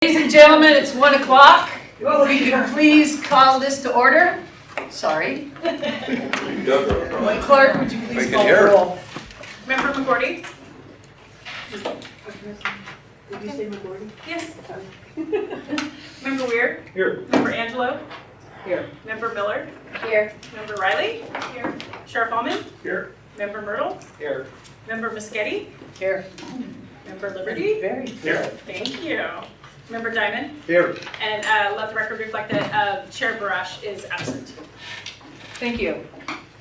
Ladies and gentlemen, it's 1 o'clock. Will you please call this to order? Sorry. Clerk, would you please call the roll? Member McGordy? Did you say McGordy? Yes. Member Weir? Here. Member Angelo? Here. Member Miller? Here. Member Riley? Here. Sheriff Allman? Here. Member Myrtle? Here. Member Muschetti? Here. Member Liberty? Very Here. Thank you. Member Diamond? Here. And let the record reflect that Chair Barash is absent. Thank you.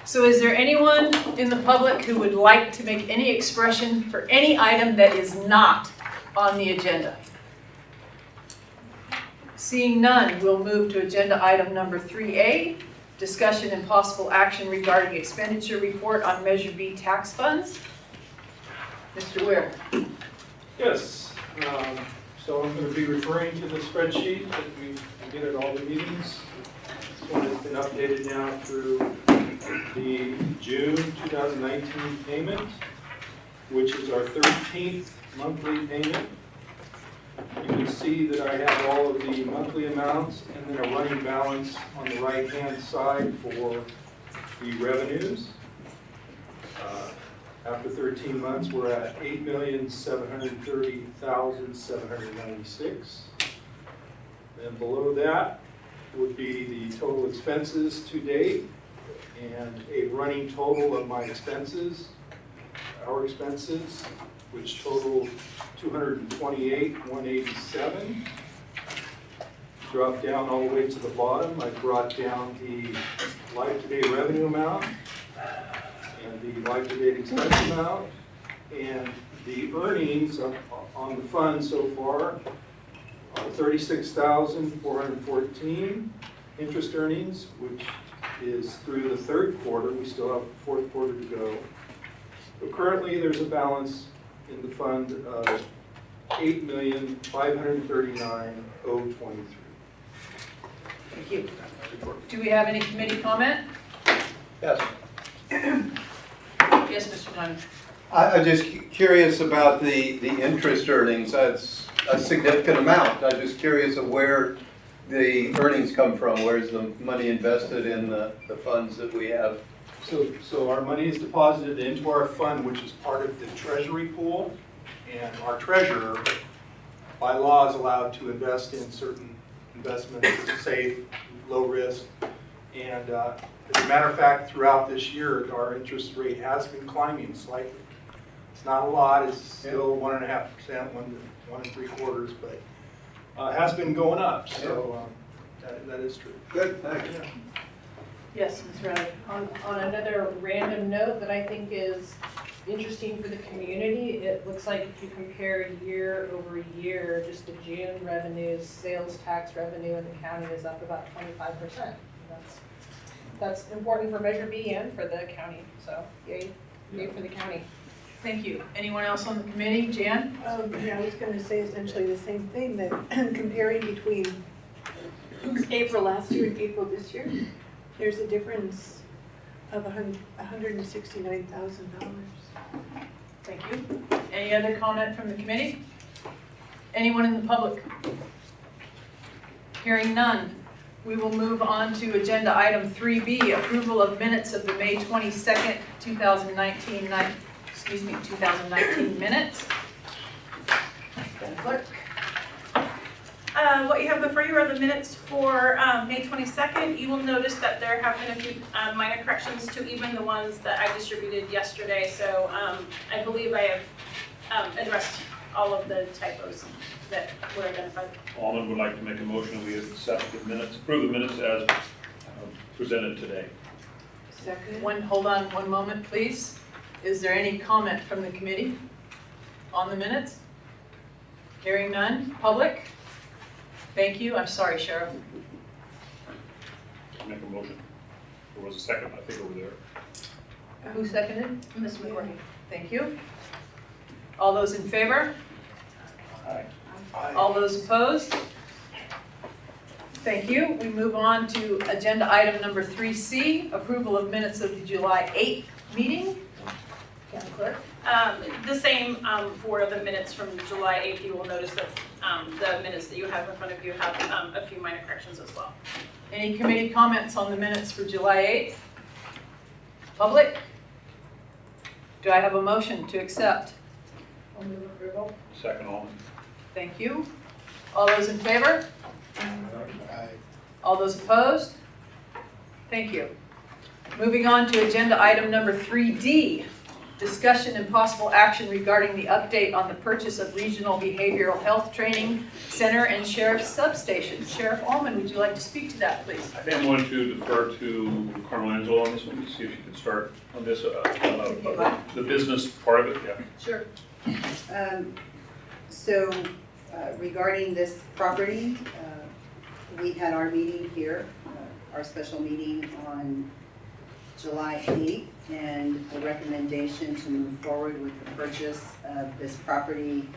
So is there anyone in the public who would like to make any expression for any item that is not on the agenda? Seeing none, we'll move to agenda item number 3A, discussion and possible action regarding expenditure report on Measure B tax funds. Mr. Weir. Yes. So I'm going to be referring to the spreadsheet that we get at all the meetings. This one has been updated now through the June 2019 payment, which is our 13th monthly payment. You can see that I have all of the monthly amounts and then a running balance on the right-hand side for the revenues. After 13 months, we're at $8,730,796. Then below that would be the total expenses to date and a running total of my expenses, our expenses, which total $228,187. Drop down all the way to the bottom. I brought down the life-to-date revenue amount and the life-to-date expense amount, and the earnings on the fund so far are $36,414 interest earnings, which is through the third quarter. We still have the fourth quarter to go. But currently, there's a balance in the fund of $8,539,023. Thank you. Do we have any committee comment? Yes. Yes, Mr. Dunn. I'm just curious about the interest earnings. That's a significant amount. I'm just curious of where the earnings come from. Where's the money invested in the funds that we have? So our money is deposited into our fund, which is part of the treasury pool, and our treasurer, by law, is allowed to invest in certain investments that are safe, low risk, and as a matter of fact, throughout this year, our interest rate has been climbing slightly. It's not a lot, it's still 1.5%, 1 3/4, but it has been going up, so that is true. Good, thanks. Yes, Ms. Riley. On another random note that I think is interesting for the community, it looks like if you compare year over year, just the June revenues, sales tax revenue in the county is up about 25%. That's important for Measure B and for the county, so yay for the county. Thank you. Anyone else on the committee? Jan? Yeah, I was going to say essentially the same thing, that comparing between April last year and April this year, there's a difference of $169,000. Thank you. Any other comment from the committee? Anyone in the public? Hearing none. We will move on to agenda item 3B, approval of minutes of the May 22nd, 2019 minutes. Clerk. What you have before you are the minutes for May 22nd. You will notice that there have been a few minor corrections to even the ones that I distributed yesterday. So I believe I have addressed all of the typos that were identified. Alden would like to make a motion, we accept the minutes, approve the minutes as presented today. Second. Hold on one moment, please. Is there any comment from the committee on the minutes? Hearing none. Public? Thank you. I'm sorry, Sheriff. Make a motion. There was a second, I think, over there. Who seconded? Ms. McGordy. Thank you. All those in favor? Aye. All those opposed? Thank you. We move on to agenda item number 3C, approval of minutes of the July 8th meeting. County Clerk. The same for the minutes from July 8th. You will notice that the minutes that you have in front of you have a few minor corrections as well. Any committee comments on the minutes for July 8th? Public? Do I have a motion to accept? I'll move approval. Second Almond. Thank you. All those in favor? All those opposed? Thank you. Moving on to agenda item number 3D, discussion and possible action regarding the update on the purchase of Regional Behavioral Health Training Center and Sheriff's Substation. Sheriff Allman, would you like to speak to that, please? I think I'm going to defer to Colonel Angelo on this one, to see if she can start on this, the business part of it, yeah. Sure. So regarding this property, we had our meeting here, our special meeting on July 8th, and a recommendation to move forward with the purchase of this property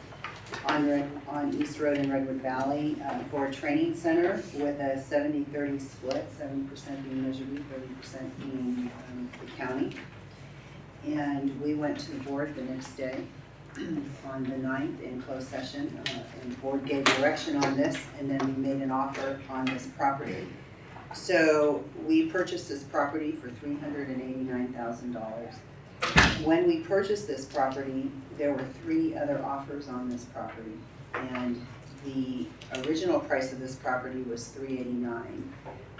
on East Road in Redwood Valley for a training center with a 70-30 split, 70% being Measure B, 30% being the county. And we went to the board the next day on the 9th in closed session, and the board gave direction on this, and then we made an offer on this property. So we purchased this property for $389,000. When we purchased this property, there were 3 other offers on this property, and the original price of this property was $389,000.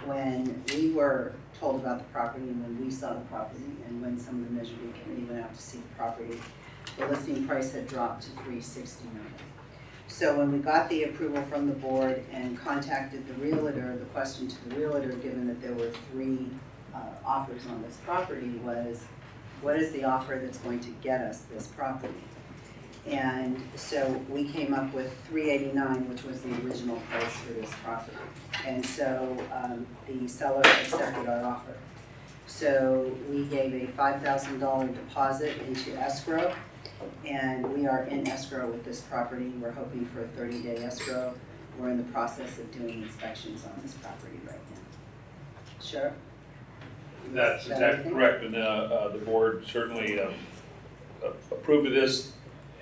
When we were told about the property, and when we saw the property, and when some of the Measure B committee went out to see the property, the listing price had dropped to $369,000. So when we got the approval from the board and contacted the realtor, the question to the realtor, given that there were 3 offers on this property, was, what is the offer that's going to get us this property? And so we came up with $389,000, which was the original price for this property. And so the seller accepted our offer. So we gave a $5,000 deposit into escrow, and we are in escrow with this property. We're hoping for a 30-day escrow. We're in the process of doing inspections on this property right now. Sheriff? That's exactly correct, and the board certainly approved of this,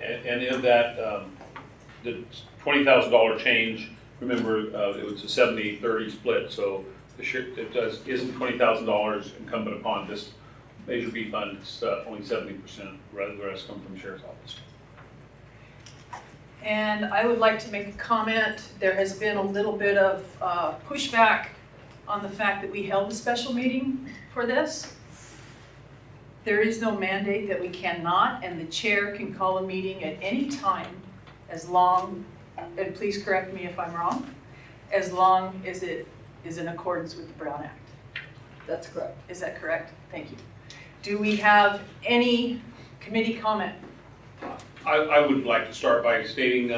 and in that, the $20,000 change, remember, it was a 70-30 split, so isn't $20,000 incumbent upon this Measure B fund. It's only 70%, rather the rest come from the Sheriff's Office. And I would like to make a comment. There has been a little bit of pushback on the fact that we held a special meeting for this. There is no mandate that we cannot, and the chair can call a meeting at any time as long, and please correct me if I'm wrong, as long as it is in accordance with the Brown Act. That's correct. Is that correct? Thank you. Do we have any committee comment? I would like to start by stating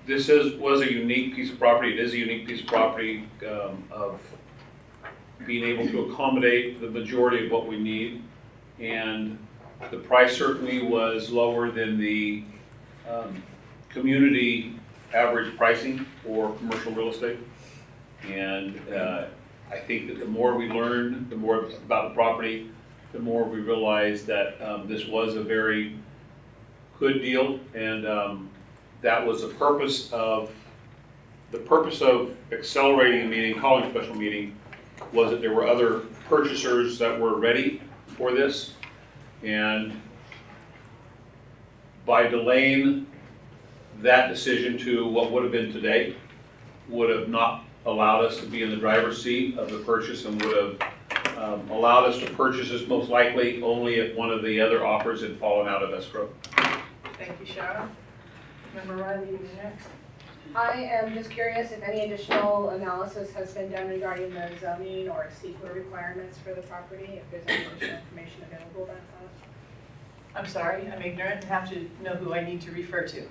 this was a unique piece of property. It is a unique piece of property of being able to accommodate the majority of what we need. And the price certainly was lower than the community average pricing for commercial real estate. And I think that the more we learn, the more about the property, the more we realize that this was a very good deal, and that was the purpose of accelerating a meeting, calling a special meeting, was that there were other purchasers that were ready for this, and by delaying that decision to what would have been today, would have not allowed us to be in the driver's seat of the purchase, and would have allowed us to purchase this most likely only if one of the other offers had fallen out of escrow. Thank you, Sharon. Member Riley, you're next. I am just curious if any additional analysis has been done regarding the zoning or CEQA requirements for the property, if there's any additional information available about that. I'm sorry, I'm ignorant and have to know who I need to refer to.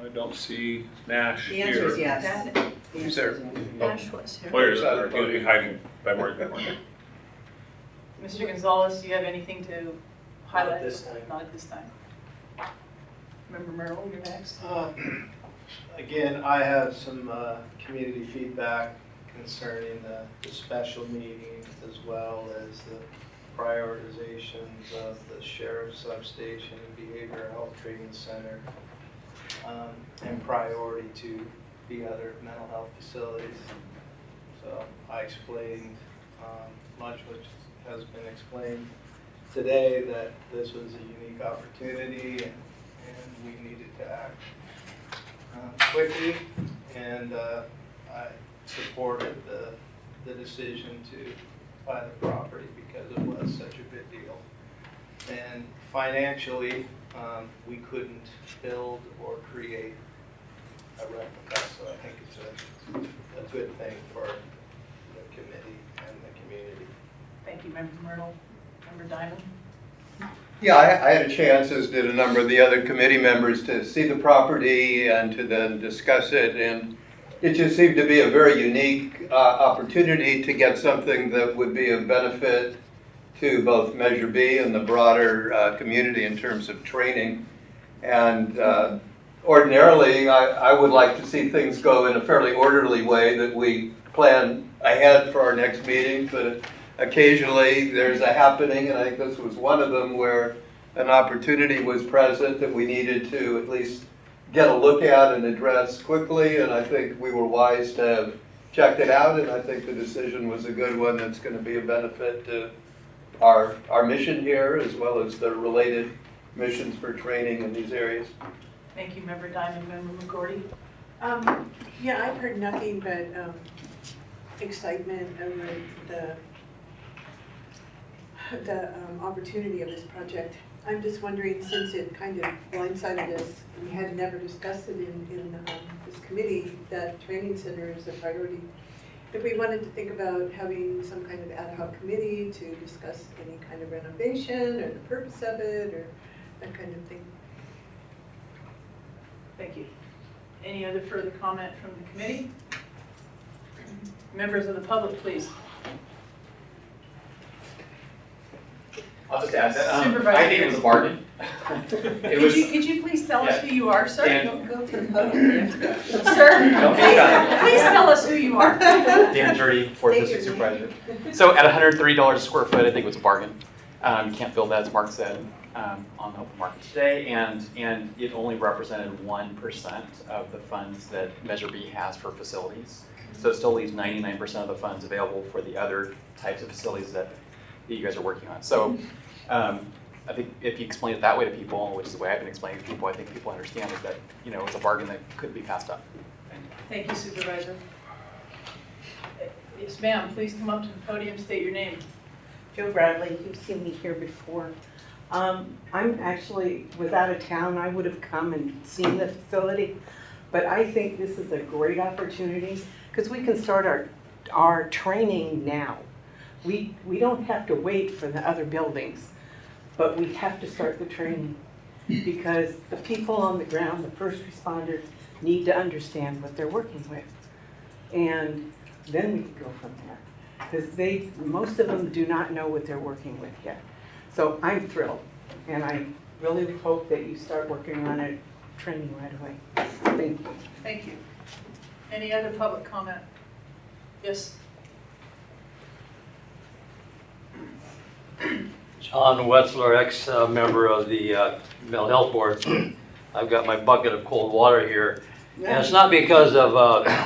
I don't see Nash The here. answer is yes. That- The answer Who's is there? yes. Ash was here. Where is that? He'll be hiding by Margaret. Mr. Gonzalez, do you have anything to highlight? Not at this time. Not at this time. Member Merrill, you're next. Again, I have some community feedback concerning the special meetings as well as the prioritizations of the sheriff's substation and behavioral health training center and priority to the other mental health facilities. So I explained much which has been explained today, that this was a unique opportunity and we needed to act quickly, and I supported the decision to buy the property because it was such a good deal. And financially, we couldn't build or create a replica, so I think it's a good thing for the committee and the community. Thank you, Member Myrtle. Member Diamond? Yeah, I had a chance, as did a number of the other committee members, to see the property and to then discuss it. And it just seemed to be a very unique opportunity to get something that would be of benefit to both Measure B and the broader community in terms of training. And ordinarily, I would like to see things go in a fairly orderly way, that we plan ahead for our next meeting, but occasionally there's a happening, and I think this was one of them, where an opportunity was present that we needed to at least get a look at and address quickly, and I think we were wise to have checked it out, and I think the decision was a good one that's going to be a benefit to our mission here, as well as the related missions for training in these areas. Thank you, Member Diamond. Member McGordy? Yeah, I've heard nothing but excitement over the opportunity of this project. I'm just wondering, since it kind of blindsided us, we had never discussed it in this committee, that training center is a priority. If we wanted to think about having some kind of ad hoc committee to discuss any kind of renovation or the purpose of it or that kind of thing. Thank you. Any other further comment from the committee? Members of the public, please. I'll just add that Supervisor. I think it was a bargain. Could you please tell us who you are, sir? Dan, Go to the podium. Sir, Don't be shy. please tell us who you are. Dan Jurdy, 4th State District your Supervisor. So at $130 a square foot, I think it was a bargain. You can't build that, as Mark said, on the open market today, and it only represented 1% of the funds that Measure B has for facilities. So it still leaves 99% of the funds available for the other types of facilities that you guys are working on. So I think if you explain it that way to people, which is the way I've been explaining it to people, I think people understand it, that it's a bargain that couldn't be passed up. Thank you, Supervisor. Yes, ma'am, please come up to the podium, state your name. Joe Bradley, you've seen me here before. I'm actually was out of town. I would have come and seen the facility, but I think this is a great opportunity because we can start our training now. We don't have to wait for the other buildings, but we have to start the training because the people on the ground, the first responders, need to understand what they're working with. And then we can go from there. Because most of them do not know what they're working with yet. So I'm thrilled, and I really hope that you start working on it, training right away. Thank you. Thank you. Any other public comment? Yes? John Wetzler, ex-member of the Mental Health Board. I've got my bucket of cold water here. And it's not because of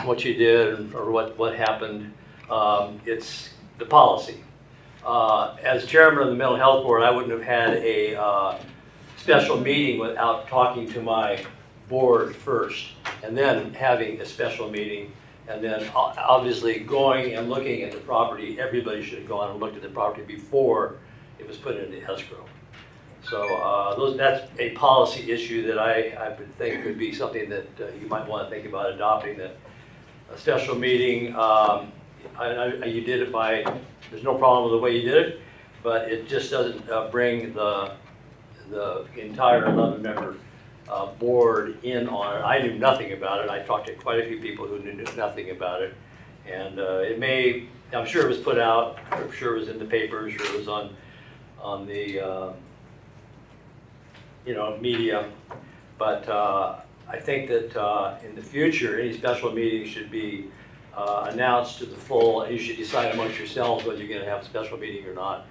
what you did or what happened. It's the policy. As chairman of the Mental Health Board, I wouldn't have had a special meeting without talking to my board first, and then having a special meeting, and then obviously going and looking at the property. Everybody should have gone and looked at the property before it was put into escrow. So that's a policy issue that I would think would be something that you might want to think about adopting, that a special meeting. You did it there's no problem with the way you did it, but it just doesn't bring the entire 11-member board in on it. I knew nothing about it. I talked to quite a few people who knew nothing about it. And I'm sure it was put out, I'm sure it was in the paper, I'm sure it was on the media. But I think that in the future, any special meeting should be announced to the full, and you should decide amongst yourselves whether you're going to have a special meeting or not.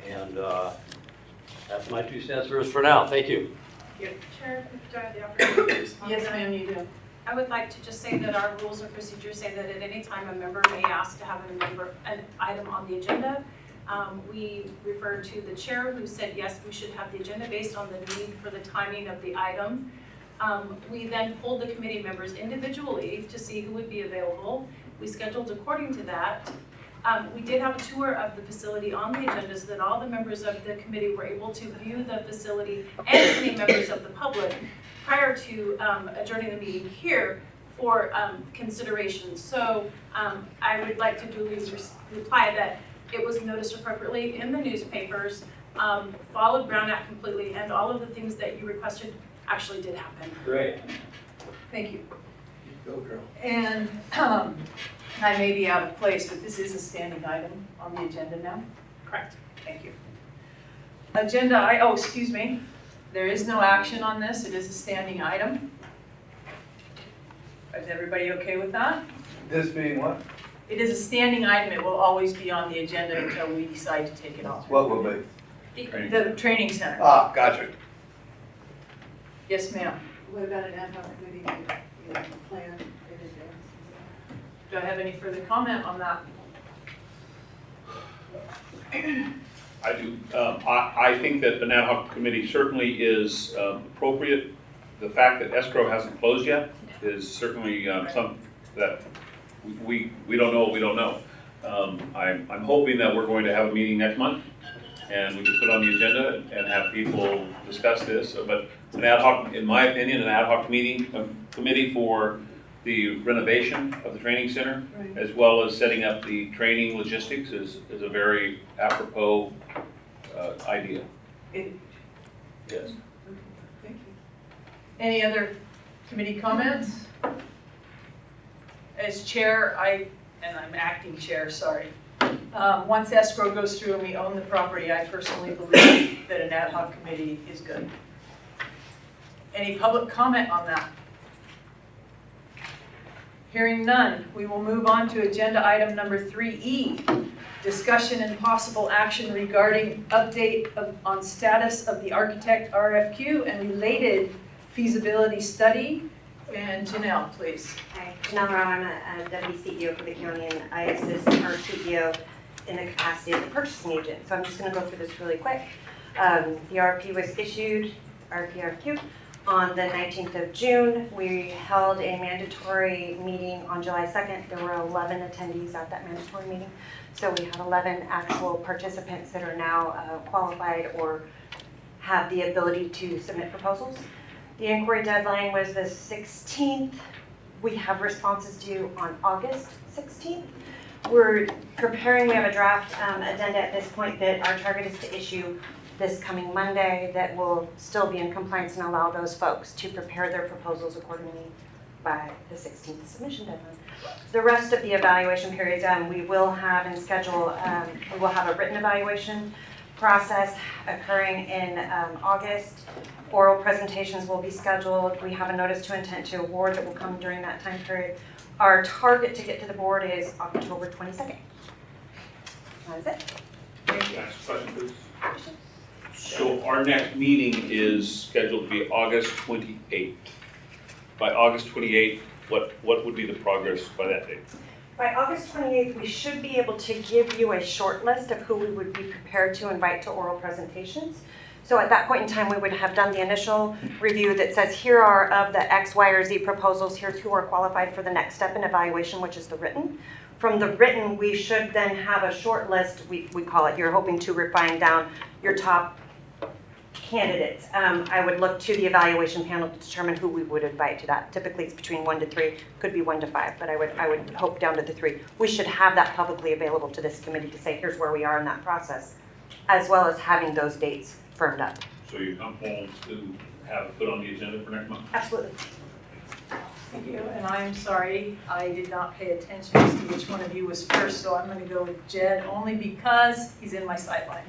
And that's my 2 cents for now. Thank you. Chair, do I have the opportunity to respond? Yes, ma'am, you do. I would like to just say that our rules of procedure say that at any time a member may ask to have an item on the agenda. We referred to the chair who said, yes, we should have the agenda based on the need for the timing of the item. We then pulled the committee members individually to see who would be available. We scheduled according to that. We did have a tour of the facility on the agenda so that all the members of the committee were able to view the facility and any members of the public prior to adjourning the meeting here for consideration. So I would like to duly reply that it was noticed appropriately in the newspapers, followed Brown Act completely, and all of the things that you requested actually did happen. Great. Thank you. Go, girl. And I may be out of place, but this is a standing item on the agenda now. Correct. Thank you. Excuse me. There is no action on this. It is a standing item. Is everybody okay with that? This being what? It is a standing item. It will always be on the agenda until we decide to take it off. What will be? The training center. Ah, gotcha. Yes, ma'am. What about an ad hoc committee to, plan in advance? Do I have any further comment on that? I do. I think that an ad hoc committee certainly is appropriate. The fact that escrow hasn't closed yet is certainly something that we don't know what we don't know. I'm hoping that we're going to have a meeting next month and we can put on the agenda and have people discuss this. But an ad hoc, in my opinion, an ad hoc committee for the renovation of the training center, Right. as well as setting up the training logistics is a very apropos idea. It- Yes. Thank you. Any other committee comments? As chair, and I'm acting chair, sorry. Once escrow goes through and we own the property, I personally believe that an ad hoc committee is good. Any public comment on that? Hearing none, we will move on to agenda item number 3E, discussion and possible action regarding update on status of the architect RFQ and related feasibility study. And Janelle, please. Hi, Janelle Rao, I'm a deputy CEO for the county, and I assist our CEO in the capacity of the purchasing agent. So I'm just going to go through this really quick. The RFP was issued, RFQ, on the 19th of June. We held a mandatory meeting on July 2nd. There were 11 attendees at that mandatory meeting. So we have 11 actual participants that are now qualified or have the ability to submit proposals. The inquiry deadline was the 16th. We have responses due on August 16th. We're preparing, we have a draft addenda at this point that our target is to issue this coming Monday that will still be in compliance and allow those folks to prepare their proposals accordingly by the 16th submission deadline. The rest of the evaluation periods, we will have and schedule, we will have a written evaluation process occurring in August. Oral presentations will be scheduled. We have a notice to intent to award that will come during that time period. Our target to get to the board is October 22nd. That is it. Next question, please. So our next meeting is scheduled to be August 28th. By August 28th, what would be the progress by that date? By August 28th, we should be able to give you a short list of who we would be prepared to invite to oral presentations. So at that point in time, we would have done the initial review that says, here are of the X, Y, or Z proposals, here's who are qualified for the next step in evaluation, which is the written. From the written, we should then have a short list, we call it, you're hoping to refine down your top candidates. I would look to the evaluation panel to determine who we would invite to that. Typically it's between 1 to 3, could be 1 to 5, but I would hope down to the 3. We should have that publicly available to this committee to say, here's where we are in that process, as well as having those dates firmed up. So you're comfortable to have it put on the agenda for next month? Absolutely. Thank you, and I'm sorry, I did not pay attention as to which one of you was first, so I'm going to go with Jed, only because he's in my sightline.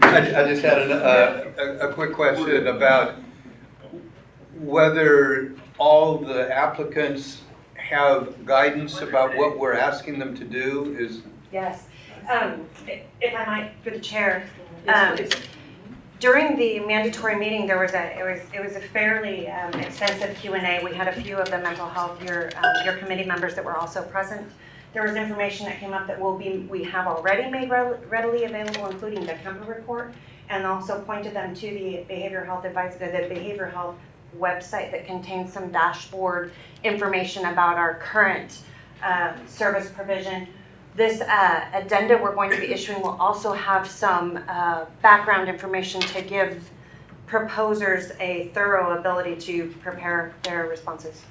I just had a quick question about whether all the applicants have guidance about what we're asking them to do is. Yes. If I might, through the chair, Yes, please. During the mandatory meeting, it was a fairly extensive Q&A. We had a few of the mental health, your committee members that were also present. There was information that came up that we have already made readily available, including the Kemper report, and also pointed them to the behavioral health website that contains some dashboard information about our current service provision. This addenda we're going to be issuing will also have some background information to give proposers a thorough ability to prepare their responses.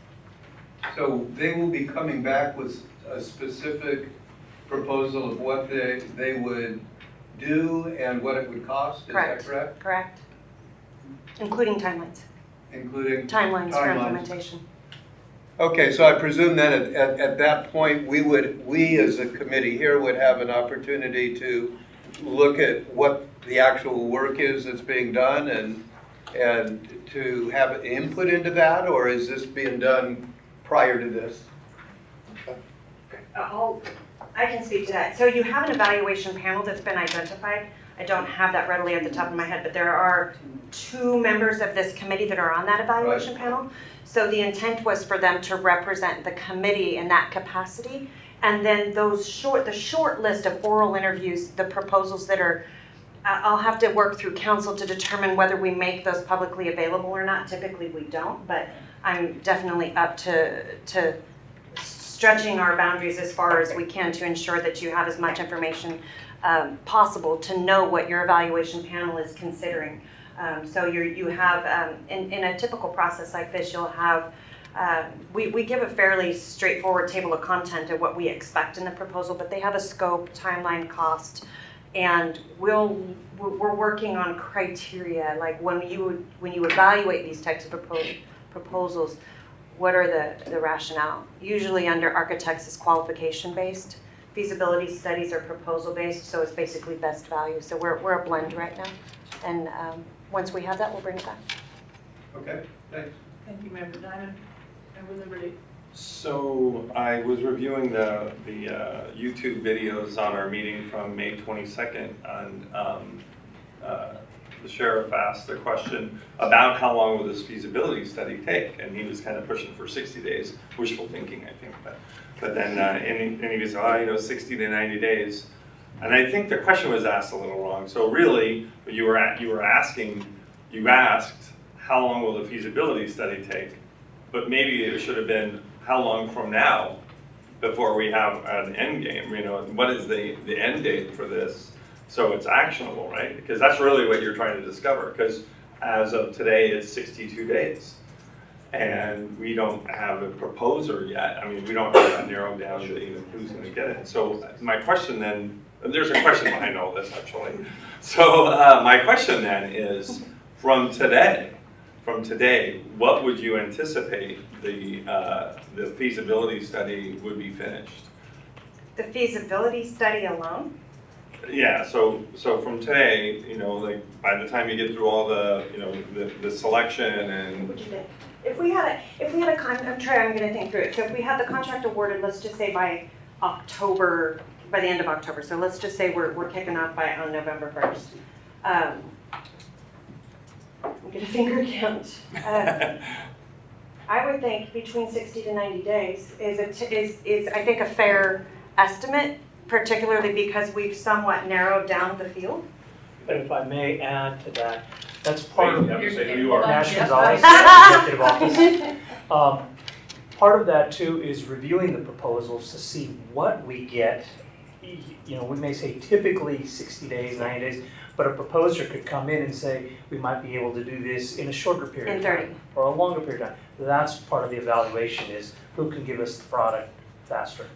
So they will be coming back with a specific proposal of what they would do and what it would cost, is that correct? Correct. Including timelines. Including Timelines for implementation. Okay, so I presume then at that point, we as a committee here would have an opportunity to look at what the actual work is that's being done and to have input into that, or is this being done prior to this? I can speak to that. So you have an evaluation panel that's been identified. I don't have that readily at the top of my head, but there are 2 members of this committee that are on that evaluation panel. So the intent was for them to represent the committee in that capacity. And then the short list of oral interviews, the proposals that are, I'll have to work through council to determine whether we make those publicly available or not. Typically we don't, but I'm definitely up to stretching our boundaries as far as we can to ensure that you have as much information possible to know what your evaluation panel is considering. So you have, in a typical process like this, you'll have, we give a fairly straightforward table of content of what we expect in the proposal, but they have a scope, timeline, cost, and we're working on criteria, like when you evaluate these types of proposals, what are the rationale? Usually under architects it's qualification based. Feasibility studies are proposal based, so it's basically best value. So we're a blend right now, and once we have that, we'll bring it back. Okay, thanks. Thank you, Member Diamond. Member Liberty. So I was reviewing the YouTube videos on our meeting from May 22nd, and the sheriff asked the question about how long will this feasibility study take, and he was kind of pushing for 60 days, wishful thinking, I think, but then and he was 60 to 90 days. And I think the question was asked a little wrong. So really, you asked how long will the feasibility study take, but maybe it should have been how long from now before we have an end game. What is the end date for this so it's actionable, right? Because that's really what you're trying to discover. Because as of today, it's 62 days. And we don't have a proposer yet. I mean, we don't have that narrowed down to even who's going to get it. So my question then, there's a question behind all this actually. So my question then is, from today, what would you anticipate the feasibility study would be finished? The feasibility study alone? Yeah, so from today, like by the time you get through all the, the selection and. If we had a contract, I'm going to think through it. So if we had the contract awarded, let's just say by the end of October. So let's just say we're kicking off on November 1st. I'm going to finger count. I would think between 60 to 90 days is I think a fair estimate, particularly because we've somewhat narrowed down the field. But if I may add to that, that's part of you are. National Executive Office. Part of that too is reviewing the proposals to see what we get. We may say typically 60 days, 90 days, but a proposer could come in and say, we might be able to do this in a shorter period of time or a longer period of time. That's part of the evaluation, is who can give us the product faster.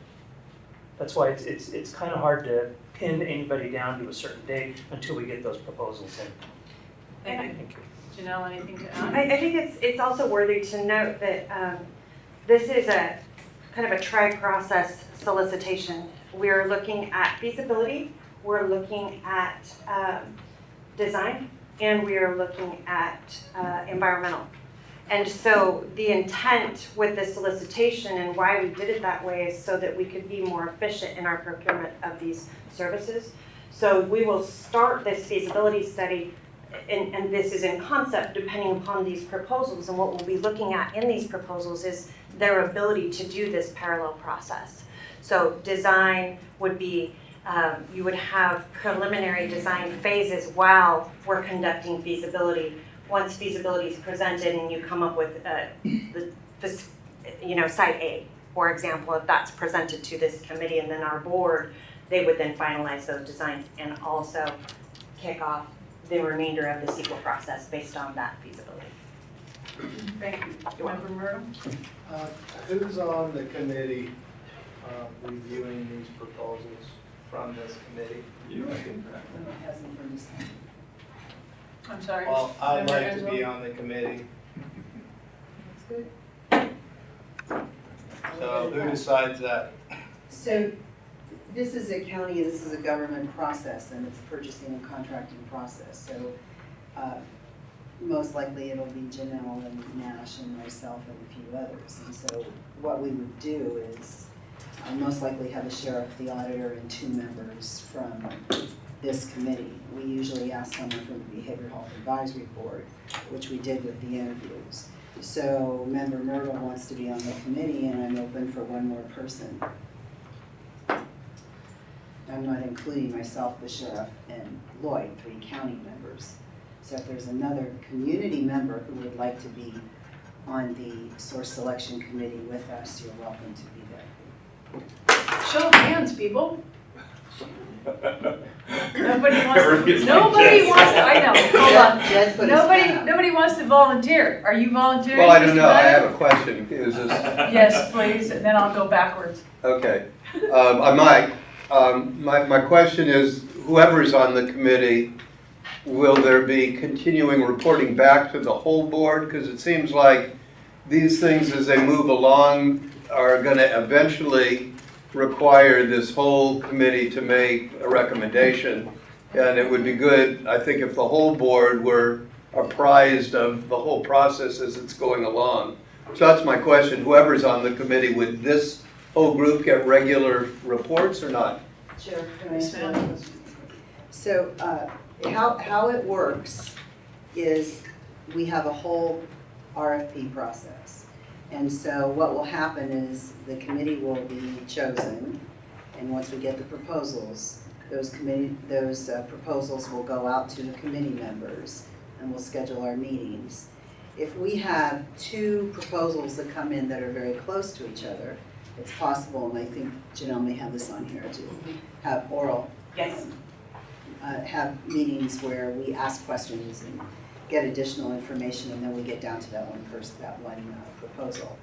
That's why it's kind of hard to pin anybody down to a certain date until we get those proposals in. Thank you. Janelle, anything to add? I think it's also worthy to note that this is a kind of a tri-process solicitation. We're looking at feasibility, we're looking at design, and we are looking at environmental. And so the intent with this solicitation and why we did it that way is so that we could be more efficient in our procurement of these services. So we will start this feasibility study and this is in concept depending upon these proposals, and what we'll be looking at in these proposals is their ability to do this parallel process. So design would be, you would have preliminary design phases while we're conducting feasibility. Once feasibility is presented and you come up with site A, for example, if that's presented to this committee and then our board, they would then finalize those designs and also kick off the remainder of the CEQA process based on that feasibility. Thank you. Member Myrtle? Who's on the committee reviewing these proposals from this committee? You, I think. I'm sorry. Well, I'd Member like to Angelo? be on the committee. That's good. So who decides that? So this is a county, this is a government process, and it's a purchasing and contracting process. So most likely it'll be Janelle and Nash and myself and a few others. And so what we would do is most likely have a sheriff, the auditor, and 2 members from this committee. We usually ask someone from the Behavioral Health Advisory Board, which we did with the interviews. So Member Myrtle wants to be on the committee, and I'm open for one more person. I'm not including myself, the sheriff, and Lloyd, 3 county members. So if there's another community member who would like to be on the source selection committee with us, you're welcome to be there. Show of hands, people. Nobody Everybody's wants to, I know, hold on. Jed put his hand up. Nobody wants to volunteer. Are you volunteering? Well, I don't Mr. know, I Bennett? have a question. Is this, Yes, please, and then I'll go backwards. okay. I might. My question is, whoever's on the committee, will there be continuing reporting back to the whole board? Because it seems like these things, as they move along, are going to eventually require this whole committee to make a recommendation. And it would be good, I think, if the whole board were apprised of the whole process as it's going along. So that's my question. Whoever's on the committee, would this whole group get regular reports or not? Sure. Can I answer that question? So how it works is we have a whole RFP process. And so what will happen is the committee will be chosen, and once we get the proposals, those proposals will go out to the committee members, and we'll schedule our meetings. If we have 2 proposals that come in that are very close to each other, it's possible, and I think Janelle may have this on here, to have oral, Yes. have meetings where we ask questions and get additional information, and then we get down to that one person, that one proposal.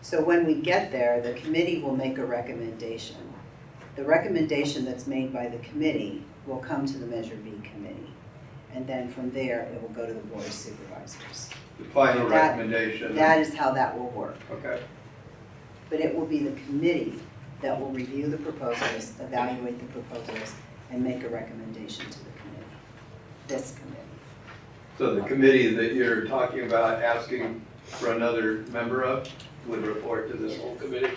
So when we get there, the committee will make a recommendation. The recommendation that's made by the committee will come to the Measure B committee. And then from there, it will go to the Board of Supervisors. The final That- recommendation? That is how that will work. Okay. But it will be the committee that will review the proposals, evaluate the proposals, and make a recommendation to the committee, this committee. So the committee that you're talking about asking for another member of would report to this whole committee?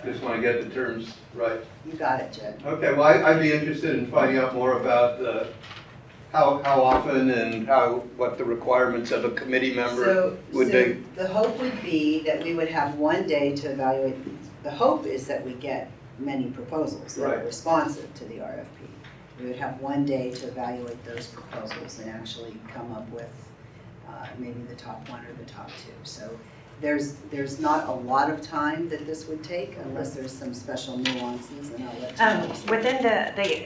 Just want to get the terms right. You got it, Jed. Okay, well, I'd be interested in finding out more about how often and what the requirements of a committee member would be. So the hope would be that we would have one day to evaluate. The hope is that we get many proposals that are Right. responsive to the RFP. We would have one day to evaluate those proposals and actually come up with maybe the top 1 or the top 2. So there's not a lot of time that this would take unless there's some special nuances, and I'll let you know. Within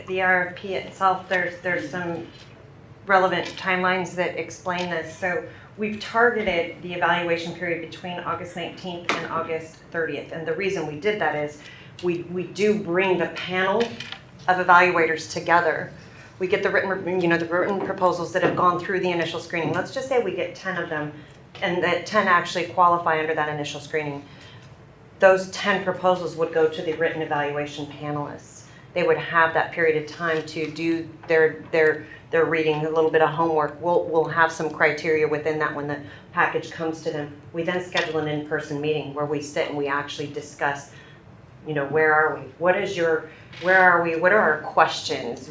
the RFP itself, there's some relevant timelines that explain this. So we've targeted the evaluation period between August 19th and August 30th. And the reason we did that is we do bring the panel of evaluators together. We get the written proposals that have gone through the initial screening. Let's just say we get 10 of them, and that 10 actually qualify under that initial screening. Those 10 proposals would go to the written evaluation panelists. They would have that period of time to do their reading, a little bit of homework. We'll have some criteria within that when the package comes to them. We then schedule an in-person meeting where we sit and we actually discuss, where are we? Where are we? What are our questions?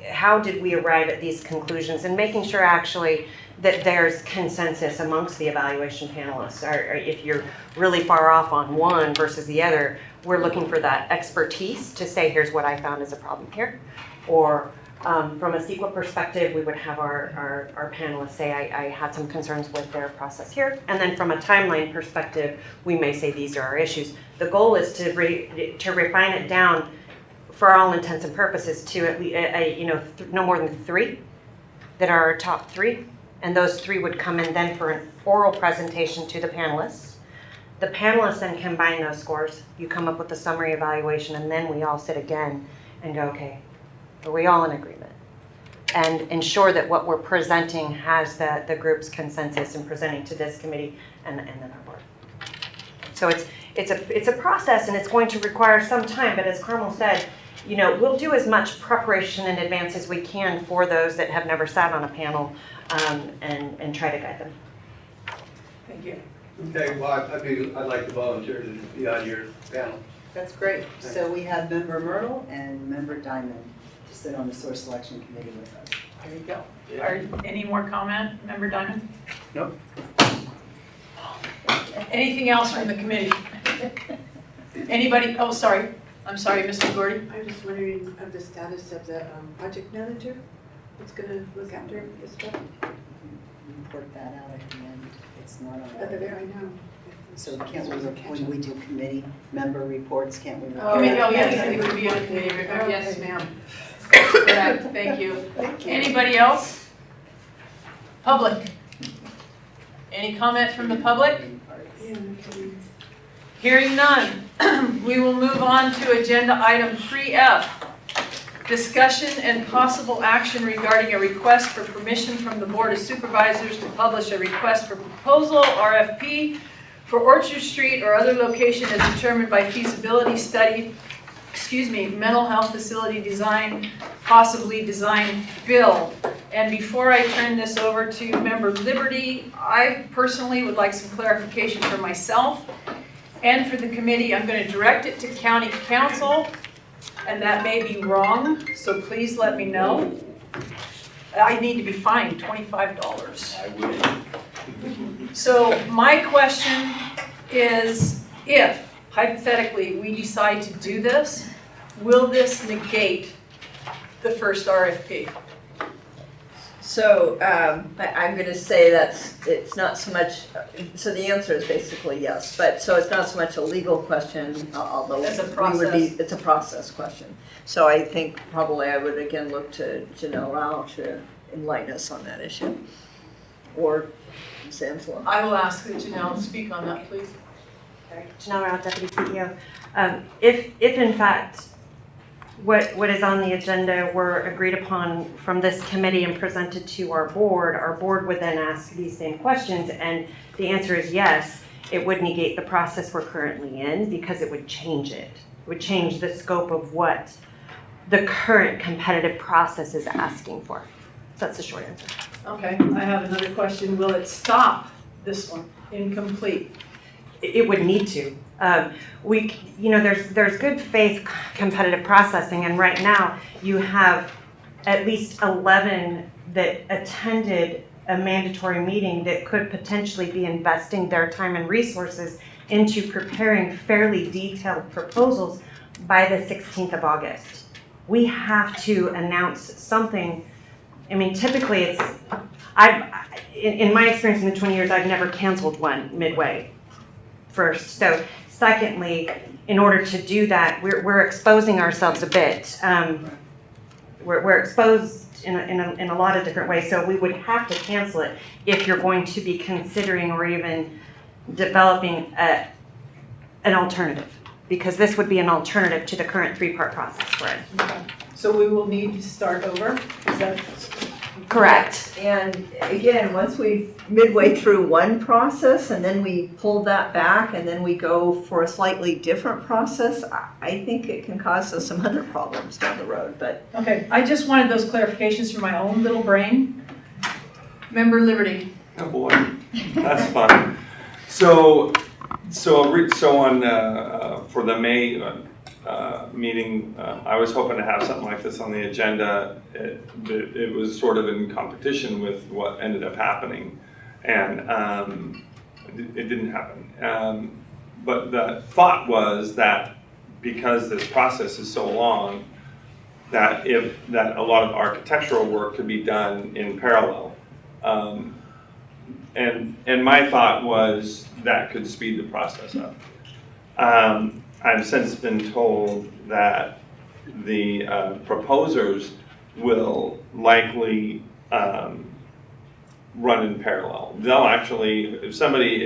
how did we arrive at these conclusions, and making sure actually that there's consensus amongst the evaluation panelists. Or if you're really far off on one versus the other, we're looking for that expertise to say, here's what I found as a problem here. Or from a CEQA perspective, we would have our panelists say, I had some concerns with their process here. And then from a timeline perspective, we may say these are our issues. The goal is to refine it down for all intents and purposes to at least, no more than 3 that are our top 3. And those 3 would come in then for an oral presentation to the panelists. The panelists then combine those scores. You come up with a summary evaluation, and then we all sit again and go, okay, are we all in agreement? And ensure that what we're presenting has the group's consensus in presenting to this committee and then our board. So it's a process, and it's going to require some time, but as Carmel said, we'll do as much preparation in advance as we can for those that have never sat on a panel, and try to guide them. Thank you. Okay, well, I'd like to volunteer to be on your panel. That's great. So we have Member Myrtle and Member Diamond to sit on the source selection committee with us. There you go. Any more comment, Member Diamond? Nope. Anything else from the committee? Anybody? Oh, sorry. I'm sorry, Mr. Gordy. I'm just wondering of the status of the project manager that's gonna look after this stuff. Report that out at the end. It's not on. At the very, I know. So can't we, when we do committee member reports, can't we? Committee, oh, yes, it would be on the committee report. Yes, ma'am. Correct, thank you. Thank you. Anybody else? Public? Any comment from the public? Yeah, okay. Hearing none, we will move on to agenda item 3F. Discussion and possible action regarding a request for permission from the Board of Supervisors to publish a request for proposal, RFP, for Orchard Street or other location as determined by feasibility study, mental health facility design, possibly design build. And before I turn this over to Member Liberty, I personally would like some clarification for myself and for the committee. I'm going to direct it to County Council, and that may be wrong, so please let me know. I need to be fined $25. I will. So my question is, if hypothetically we decide to do this, will this negate the first RFP? So I'm going to say it's not so much, so the answer is basically yes, but so it's not so much a legal question, although It's a process. it's a process question. So I think probably I would again look to Janelle Rao to enlighten us on that issue, or Ms. Ansela. I will ask Janelle to speak on that, please. Janelle Rao, Deputy CEO. If in fact what is on the agenda were agreed upon from this committee and presented to our board would then ask these same questions, and the answer is yes, it would negate the process we're currently in because it would change it. It would change the scope of what the current competitive process is asking for. So that's the short answer. Okay, I have another question. Will it stop this one incomplete? It would need to. There's good faith competitive processing, and right now you have at least 11 that attended a mandatory meeting that could potentially be investing their time and resources into preparing fairly detailed proposals by the 16th of August. We have to announce something. I mean, typically in my experience in the 20 years, I've never canceled one midway first. So secondly, in order to do that, we're exposing ourselves a bit. We're exposed in a lot of different ways. So we would have to cancel it if you're going to be considering or even developing an alternative, because this would be an alternative to the current 3-part process we're in. Okay. So we will need to start over? Is that correct? And again, once we've midway through one process and then we pull that back and then we go for a slightly different process, I think it can cause us some other problems down the road. But okay, I just wanted those clarifications for my own little brain. Member Liberty. Oh boy, that's fun. So on for the May meeting. I was hoping to have something like this on the agenda. It was sort of in competition with what ended up happening, and it didn't happen. But the thought was that because this process is so long, that a lot of architectural work could be done in parallel. And my thought was that could speed the process up. I've since been told that the proposers will likely run in parallel. They'll actually, if somebody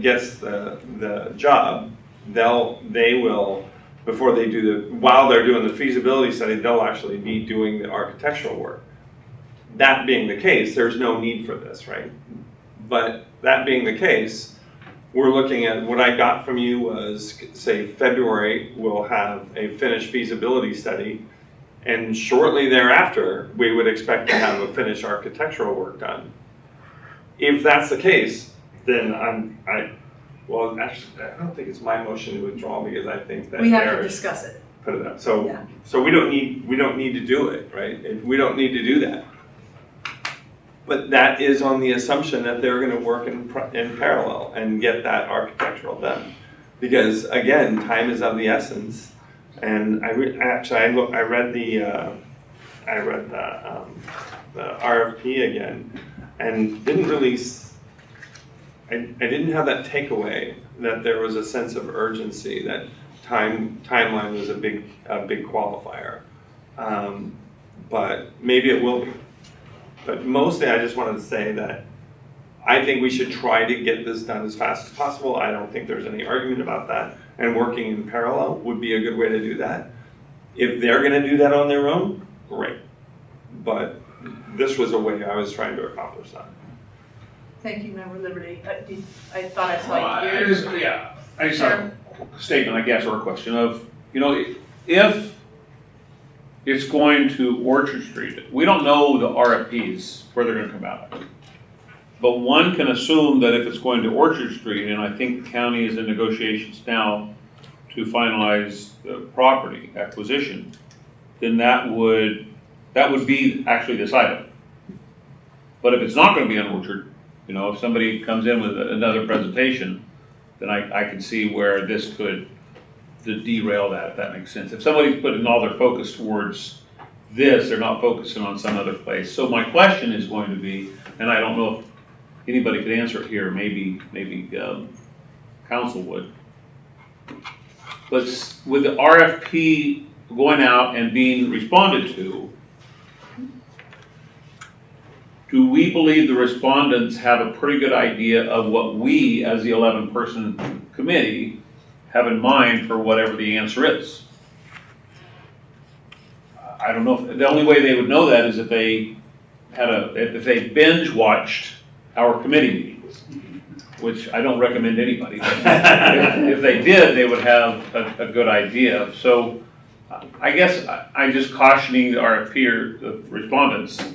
gets the job, they will, before they do while they're doing the feasibility study, they'll actually be doing the architectural work. That being the case, there's no need for this, right? But that being the case, we're looking at, what I got from you was, say, February, we'll have a finished feasibility study, and shortly thereafter, we would expect to have a finished architectural work done. If that's the case, then well, actually, I don't think it's my motion to withdraw, because I think that We have to Eric discuss it. put it up. So, Yeah. so we don't need to do it, right? We don't need to do that. But that is on the assumption that they're going to work in parallel and get that architectural done. Because again, time is of the essence. And I read the RFP again, and didn't really. I didn't have that takeaway that there was a sense of urgency, that timeline was a big qualifier. But maybe it will be. But mostly I just wanted to say that I think we should try to get this done as fast as possible. I don't think there's any argument about that. And working in parallel would be a good way to do that. If they're going to do that on their own, great. But this was a way I was trying to accomplish that. Thank you, Member Liberty. I thought I saw I you. just have a statement, I guess, or a question of, if it's going to Orchard Street, we don't know the RFPs, where they're gonna come out. But one can assume that if it's going to Orchard Street, and I think the county is in negotiations now to finalize the property acquisition, then that would be actually this item. But if it's not gonna be on Orchard, if somebody comes in with another presentation, then I can see where this could derail that, if that makes sense. If somebody's putting all their focus towards this, they're not focusing on some other place. So my question is going to be, and I don't know if anybody could answer it here, maybe council would. But with the RFP going out and being responded to, do we believe the respondents have a pretty good idea of what we, as the 11-person committee, have in mind for whatever the answer is? I don't know, the only way they would know that is if they if they binge watched our committee meetings, which I don't recommend anybody. If they did, they would have a good idea. So I guess I'm just cautioning the RFP or the respondents,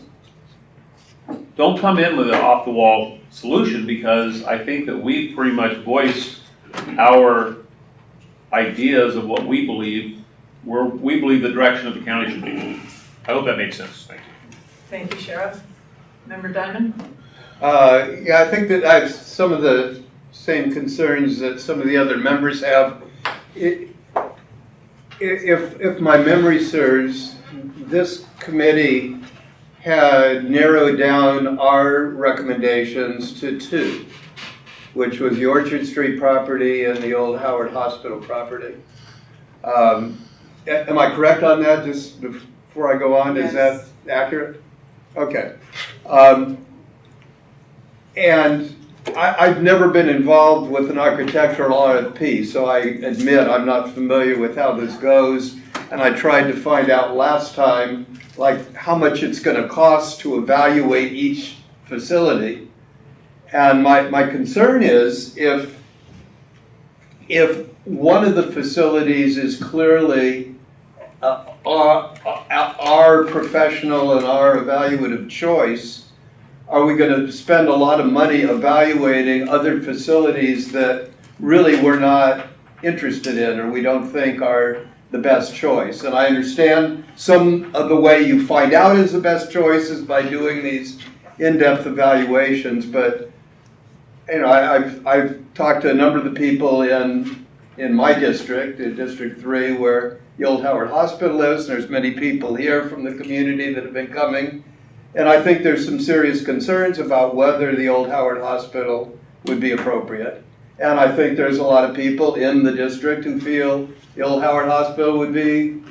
don't come in with an off-the-wall solution, because I think that we pretty much voiced our ideas of what we believe, where we believe the direction of the county should be. I hope that makes sense. Thank you. Thank you, Sheriff. Member Diamond? Yeah, I think that I have some of the same concerns that some of the other members have. If my memory serves, this committee had narrowed down our recommendations to two, which was the Orchard Street property and the old Howard Hospital property. Am I correct on that, just before I go on? Yes. Is that accurate? Okay. And I've never been involved with an architectural RFP, so I admit I'm not familiar with how this goes. And I tried to find out last time, like, how much it's going to cost to evaluate each facility. And my concern is if one of the facilities is clearly our professional and our evaluative choice, are we going to spend a lot of money evaluating other facilities that really we're not interested in or we don't think are the best choice. And I understand some of the way you find out is the best choice is by doing these in-depth evaluations, but you know, I've talked to a number of the people in my district, in District 3, where the old Howard Hospital is, and there's many people here from the community that have been coming. And I think there's some serious concerns about whether the old Howard Hospital would be appropriate. And I think there's a lot of people in the district who feel the old Howard Hospital would be,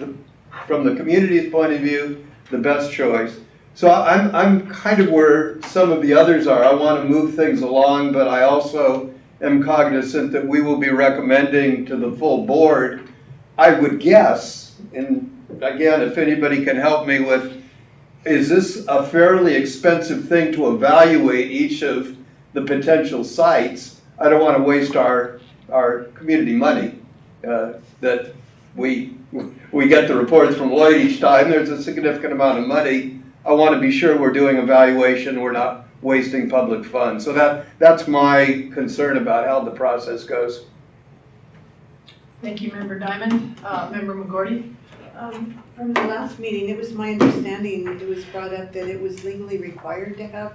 from the community's point of view, the best choice. So I'm kind of where some of the others are. I want to move things along, but I also am cognizant that we will be recommending to the full board, I would guess, and again, if anybody can help me with, is this a fairly expensive thing to evaluate each of the potential sites? I don't want to waste our community money that we get the reports from Lloyd each time. There's a significant amount of money. I want to be sure we're doing evaluation, we're not wasting public funds. So that's my concern about how the process goes. Thank you, Member Diamond. Member McGorty? From the last meeting, it was my understanding, it was brought up that it was legally required to have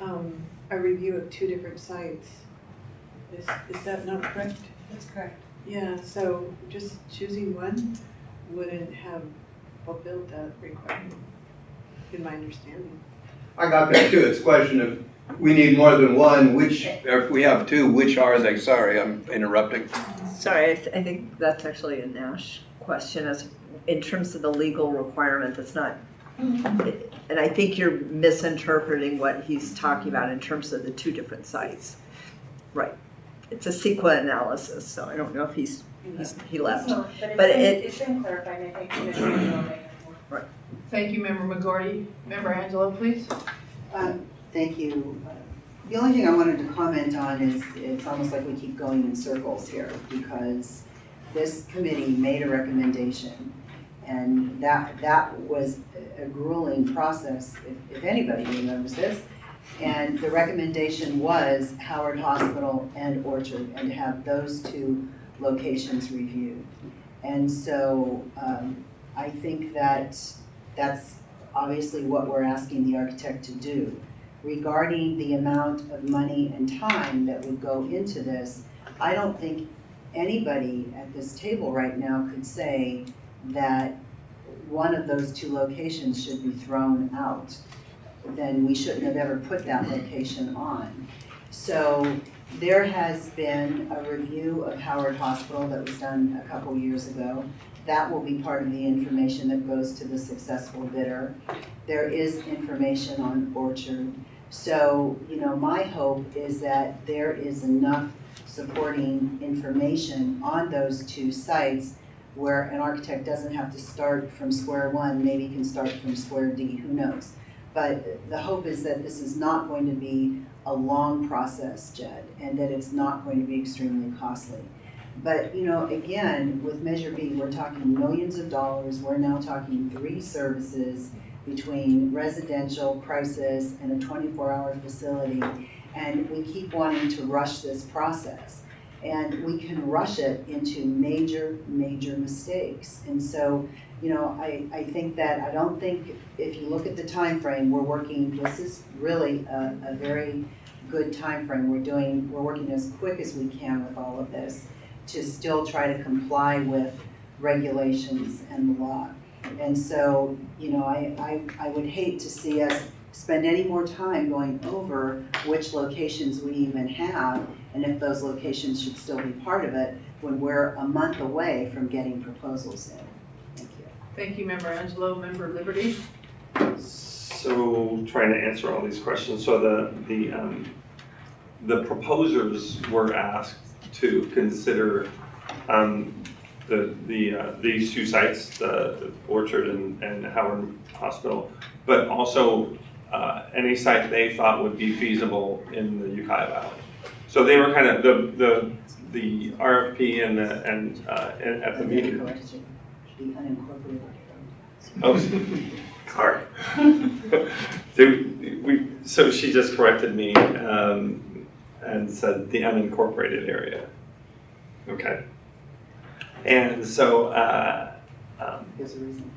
a review of 2 different sites. Is that not correct? That's correct. Yeah, so just choosing one wouldn't have fulfilled that requirement, in my understanding. I got that too. It's a question of we need more than one, which, or if we have 2, which are they? Sorry, I'm interrupting. Sorry, I think that's actually a Nash question as in terms of the legal requirement. That's not, and I think you're misinterpreting what he's talking about in terms of the 2 different sites. Right. It's a CEQA analysis, so I don't know if he left. But it's been clarified, I think, Commissioner Romero. Right. Thank you, Member McGorty. Member Angelo, please. Thank you. The only thing I wanted to comment on is it's almost like we keep going in circles here because this committee made a recommendation and that was a grueling process, if anybody remembers this. And the recommendation was Howard Hospital and Orchard and to have those 2 locations reviewed. And so I think that's obviously what we're asking the architect to do. Regarding the amount of money and time that would go into this, I don't think anybody at this table right now could say that one of those 2 locations should be thrown out. Then we shouldn't have ever put that location on. So there has been a review of Howard Hospital that was done a couple years ago. That will be part of the information that goes to the successful bidder. There is information on Orchard. So, you know, my hope is that there is enough supporting information on those 2 sites where an architect doesn't have to start from square one, maybe can start from square D, who knows. But the hope is that this is not going to be a long process, Jed, and that it's not going to be extremely costly. But, you know, again, with Measure B, we're talking millions of dollars. We're now talking 3 services between residential, crisis, and a 24-hour facility. And we keep wanting to rush this process. And we can rush it into major, major mistakes. And so, you know, I think that, I don't think, if you look at the time frame, we're working, this is really a very good time frame. We're working as quick as we can with all of this to still try to comply with regulations and the law. And so, you know, I would hate to see us spend any more time going over which locations we even have and if those locations should still be part of it when we're a month away from getting proposals in. Thank you. Thank you, Member Angelo. Member Liberty? So trying to answer all these questions. So the proposers were asked to consider these 2 sites, the Orchard and Howard Hospital, but also any site they thought would be feasible in the Ukiah Valley. So they were kind of the RFP and at the meeting. The unincorporated. Oh, sorry. So she just corrected me and said the unincorporated area. Okay. And so, Here's the reason.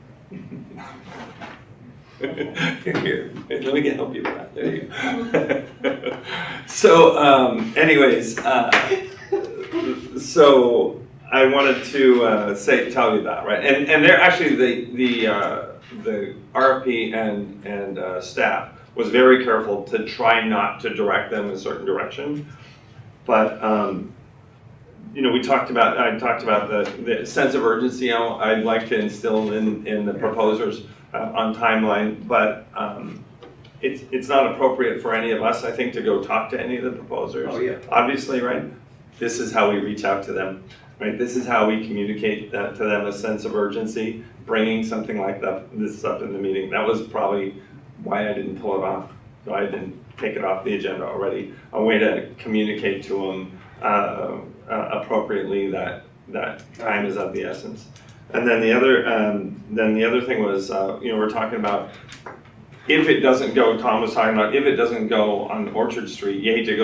here, let me help you with that. There you go. So, anyways, so I wanted to tell you that, right? And they're actually the RFP and staff was very careful to try not to direct them in a certain direction, but I talked about the sense of urgency I'd like to instill in the proposers on timeline, but it's not appropriate for any of us, I think, to go talk to any of the proposers. Oh, yeah. Obviously, right? This is how we reach out to them, right? This is how we communicate that to them, a sense of urgency, bringing something like this up in the meeting. That was probably why I didn't pull it off. So I didn't take it off the agenda already. A way to communicate to them appropriately that time is of the essence. And then the other thing was, we're talking about if it doesn't go. Tom was talking about if it doesn't go on Orchard Street, you hate to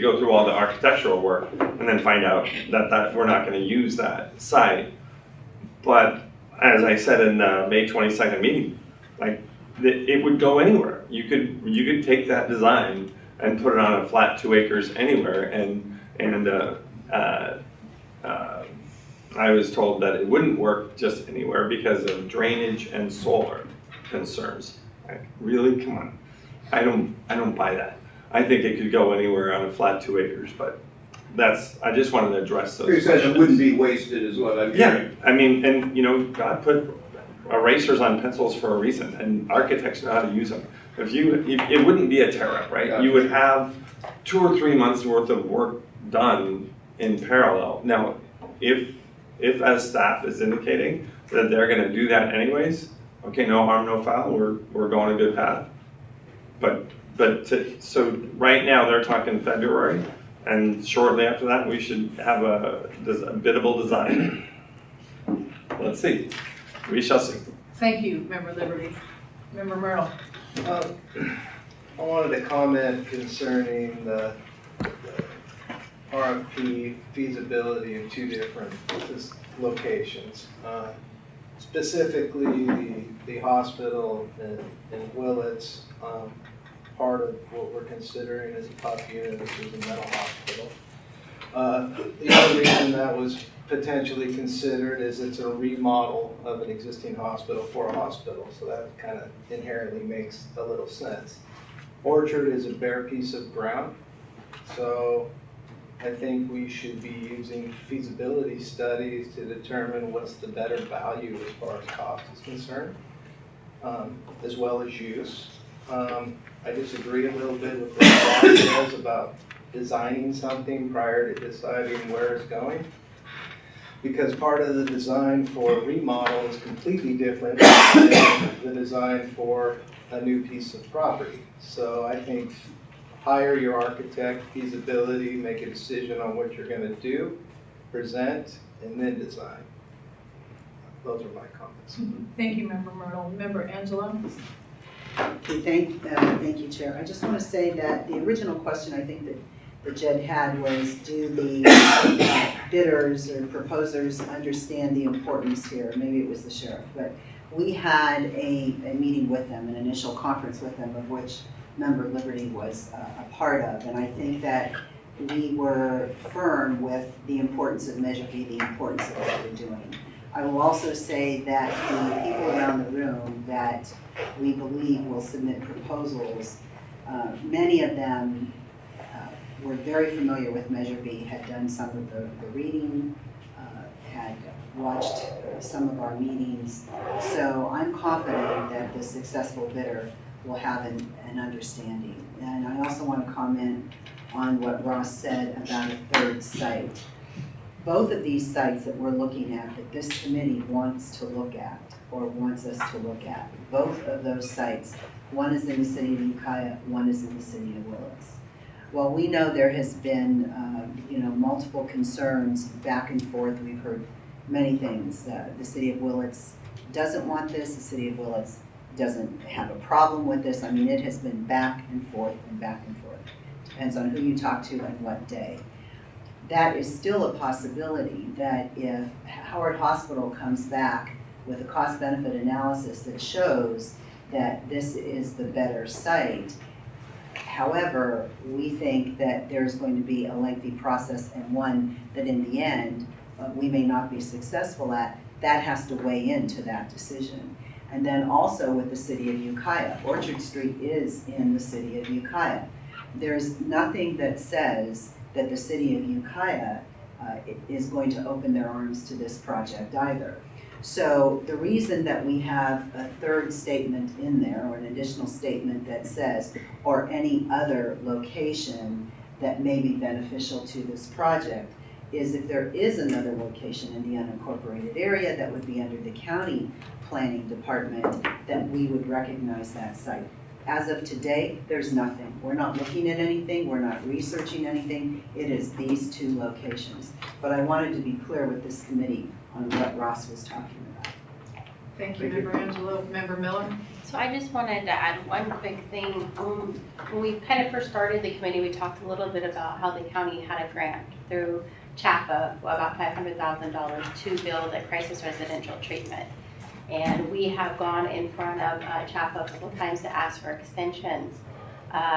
go through all the architectural work and then find out that we're not going to use that site. But as I said in the May 22nd meeting, it would go anywhere. You could take that design and put it on a flat 2 acres anywhere, and I was told that it wouldn't work just anywhere because of drainage and solar concerns. Really, come on, I don't buy that. I think it could go anywhere on a flat 2 acres, but I just wanted to address those. You said it wouldn't be wasted is what I'm hearing. Yeah, I mean, and God put erasers on pencils for a reason, and architects know how to use them. It wouldn't be a tear up, right? Gotcha. You would have 2 or 3 months worth of work done in parallel. Now, if as staff is indicating that they're going to do that anyways, okay, no harm, no foul. We're going a good path. So right now they're talking February, and shortly after that we should have a biddable design. Let's see. We shall see. Thank you, Member Liberty. Member Myrtle. I wanted to comment concerning the RFP feasibility in 2 different locations. Specifically, the hospital in Willits, part of what we're considering as a top unit, which is a mental hospital. The other reason that was potentially considered is it's a remodel of an existing hospital for a hospital, so that kind of inherently makes a little sense. Orchard is a bare piece of ground, so I think we should be using feasibility studies to determine what's the better value as far as cost is concerned, as well as use. I disagree a little bit with what Ross says about designing something prior to deciding where it's going, because part of the design for a remodel is completely different than the design for a new piece of property. So I think hire your architect, feasibility, make a decision on what you're going to do, present, and then design. Those are my comments. Thank you, Member Myrtle. Member Angela. Okay, thank you, Chair. I just want to say that the original question I think that Jed had was, do the bidders or proposers understand the importance here? Maybe it was the sheriff, but we had a meeting with them, an initial conference with them, of which Member Liberty was a part of, and I think that we were firm with the importance of Measure B, the importance of what we're doing. I will also say that the people around the room that we believe will submit proposals, many of them were very familiar with Measure B, had done some of the reading, had watched some of our meetings. So I'm confident that the successful bidder will have an understanding. And I also want to comment on what Ross said about a 3rd site. Both of these sites that we're looking at, that this committee wants to look at, or wants us to look at, both of those sites, one is in the city of Ukiah, one is in the city of Willits. Well, we know there has been, multiple concerns back and forth. We've heard many things. The city of Willits doesn't want this. The city of Willits doesn't have a problem with this. I mean, it has been back and forth and back and forth. Depends on who you talk to and what day. that is still a possibility that if Howard Hospital comes back with a cost-benefit analysis that shows that this is the better site. However, we think that there's going to be a lengthy process and one that in the end, we may not be successful at. That has to weigh into that decision. And then also with the city of Ukiah, Orchard Street is in the city of Ukiah. There's nothing that says that the city of Ukiah is going to open their arms to this project either. So the reason that we have a third statement in there, or an additional statement that says, or any other location that may be beneficial to this project, is if there is another location in the unincorporated area that would be under the county planning department, that we would recognize that site. As of today, there's nothing. We're not looking at anything, we're not researching anything. It is these two locations. But I wanted to be clear with this committee on what Ross was talking about. Thank you, Member Angelo. Member Miller? So I just wanted to add one quick thing. When we kind of first started the committee, we talked a little bit about how the county had a grant through CHAPA, about $500,000 to build a crisis residential treatment. And we have gone in front of CHAPA a couple times to ask for extensions.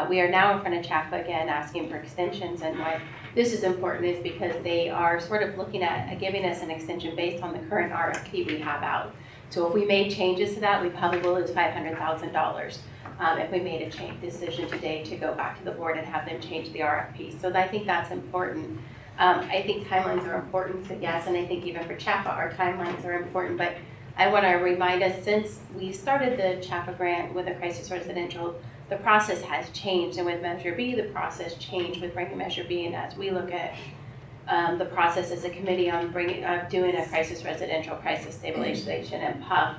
We are now in front of CHAPA again asking for extensions, and why this is important is because they are sort of looking at giving us an extension based on the current RFP we have out. So if we made changes to that, we probably will lose $500,000 if we made a decision today to go back to the board and have them change the RFP. So I think that's important. I think timelines are important, so yes, and I think even for CHAPA, our timelines are important, but I want to remind us, since we started the CHAPA grant with a crisis residential, the process has changed, and with Measure B, the process changed with bringing Measure B, and as we look at the process as a committee on doing a crisis residential, crisis stabilization, and PUF,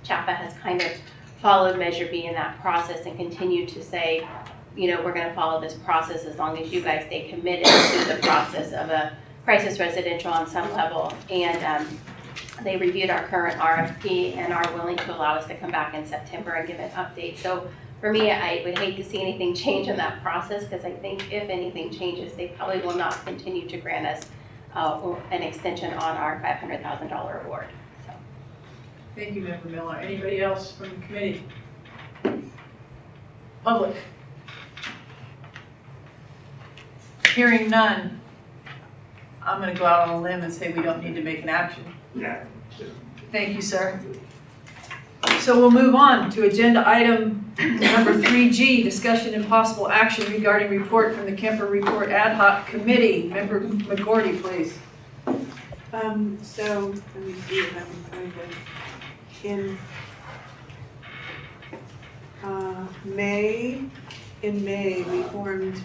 CHAPA has kind of followed Measure B in that process and continued to say, you know, we're going to follow this process as long as you guys stay committed to the process of a crisis residential on some level. And they reviewed our current RFP and are willing to allow us to come back in September and give an update. So for me, I would hate to see anything change in that process, because I think if anything changes, they probably will not continue to grant us an extension on our $500,000 award. So. Thank you, Member Miller. Anybody else from the committee? Public? Hearing none, I'm going to go out on a limb and say we don't need to make an action. Yeah. Thank you, sir. So we'll move on to agenda item number 3G, discussion and possible action regarding report from the Kemper Report Ad Hoc Committee. Member McGordy, please. So let me see if I can find it. In May, we formed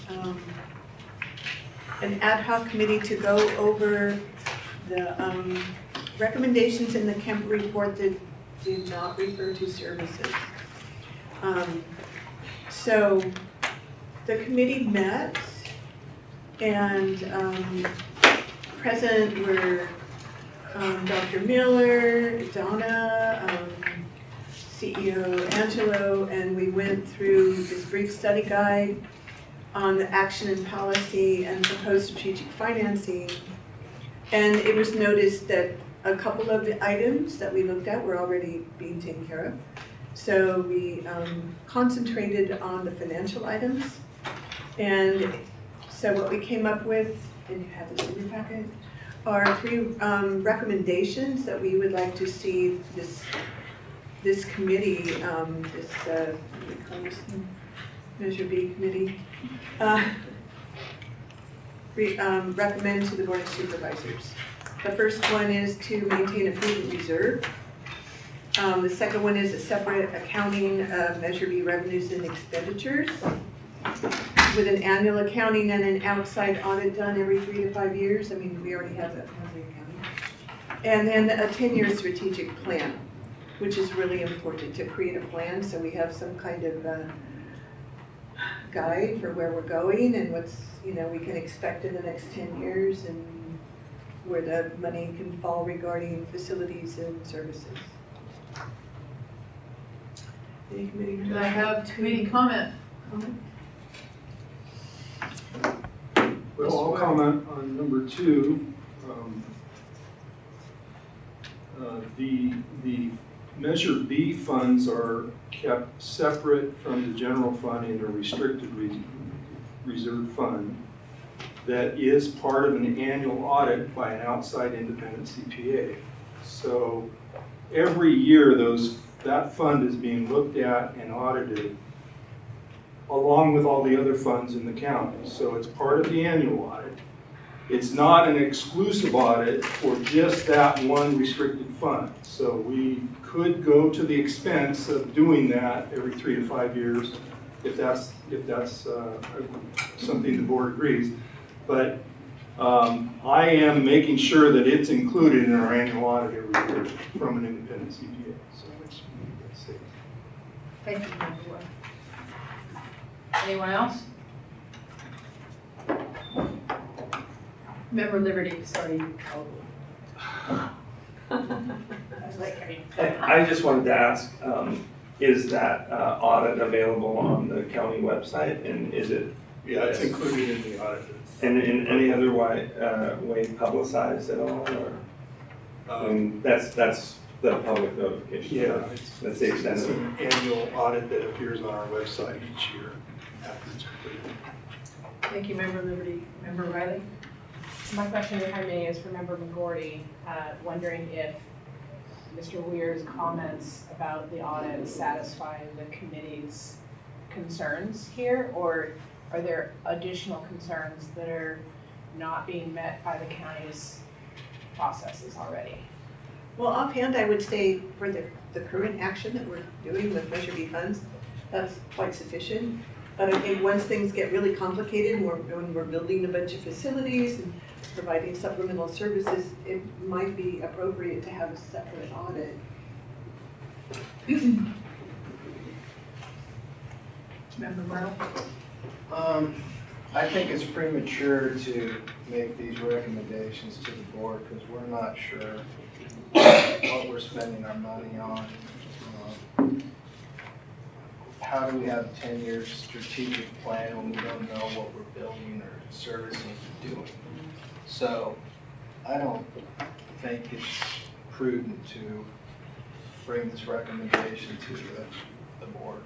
an ad hoc committee to go over the recommendations in the Kemper report that do not refer to services. So the committee met, and present were Dr. Miller, Donna, CEO Angelo, and we went through this brief study guide on the action and policy and proposed strategic financing. And it was noticed that a couple of the items that we looked at were already being taken care of. So we concentrated on the financial items. And so what we came up with, and you have this in your packet, are 3 recommendations that we would like to see this committee, what do we call this, Measure B committee, recommend to the Board of Supervisors. The first one is to maintain a prudent reserve. The second one is a separate accounting of Measure B revenues and expenditures with an annual accounting and an outside audit done every 3 to 5 years. I mean, we already have that monthly accounting. And then a 10-year strategic plan, which is really important to create a plan so we have some kind of guide for where we're going and what's, you know, we can expect in the next 10 years and where the money can fall regarding facilities and services. Any committee? Do I have committee comment? Well, I'll comment on number 2. The Measure B funds are kept separate from the general fund in a restricted reserve fund that is part of an annual audit by an outside independent CPA. So every year that fund is being looked at and audited along with all the other funds in the county. So it's part of the annual audit. It's not an exclusive audit for just that one restricted fund. So we could go to the expense of doing that every 3 to 5 years if that's something the board agrees. But I am making sure that it's included in our annual audit every year from an independent CPA. So let's see. Thank you, Member Webb. Anyone else? Member Liberty, sorry. I just wanted to ask, is that audit available on the county website, and is it? Yeah, it's included in the audit. And in any other way publicized at all, or? That's the public notification. Yeah, That's the extent it's of it. an annual audit that appears on our website each year after it's completed. Thank you, Member Liberty. Member Riley? My question, if I may, is for Member McGorty, wondering if Mr. Weir's comments about the audit satisfy the committee's concerns here, or are there additional concerns that are not being met by the county's processes already? Well, offhand, I would say for the current action that we're doing with Measure B funds, that's quite sufficient. But I think once things get really complicated, when we're building a bunch of facilities and providing supplemental services, it might be appropriate to have a separate audit. Member Myrtle? I think it's premature to make these recommendations to the board because we're not sure what we're spending our money on. How do we have a 10-year strategic plan when we don't know what we're building or servicing or doing? So I don't think it's prudent to bring this recommendation to the board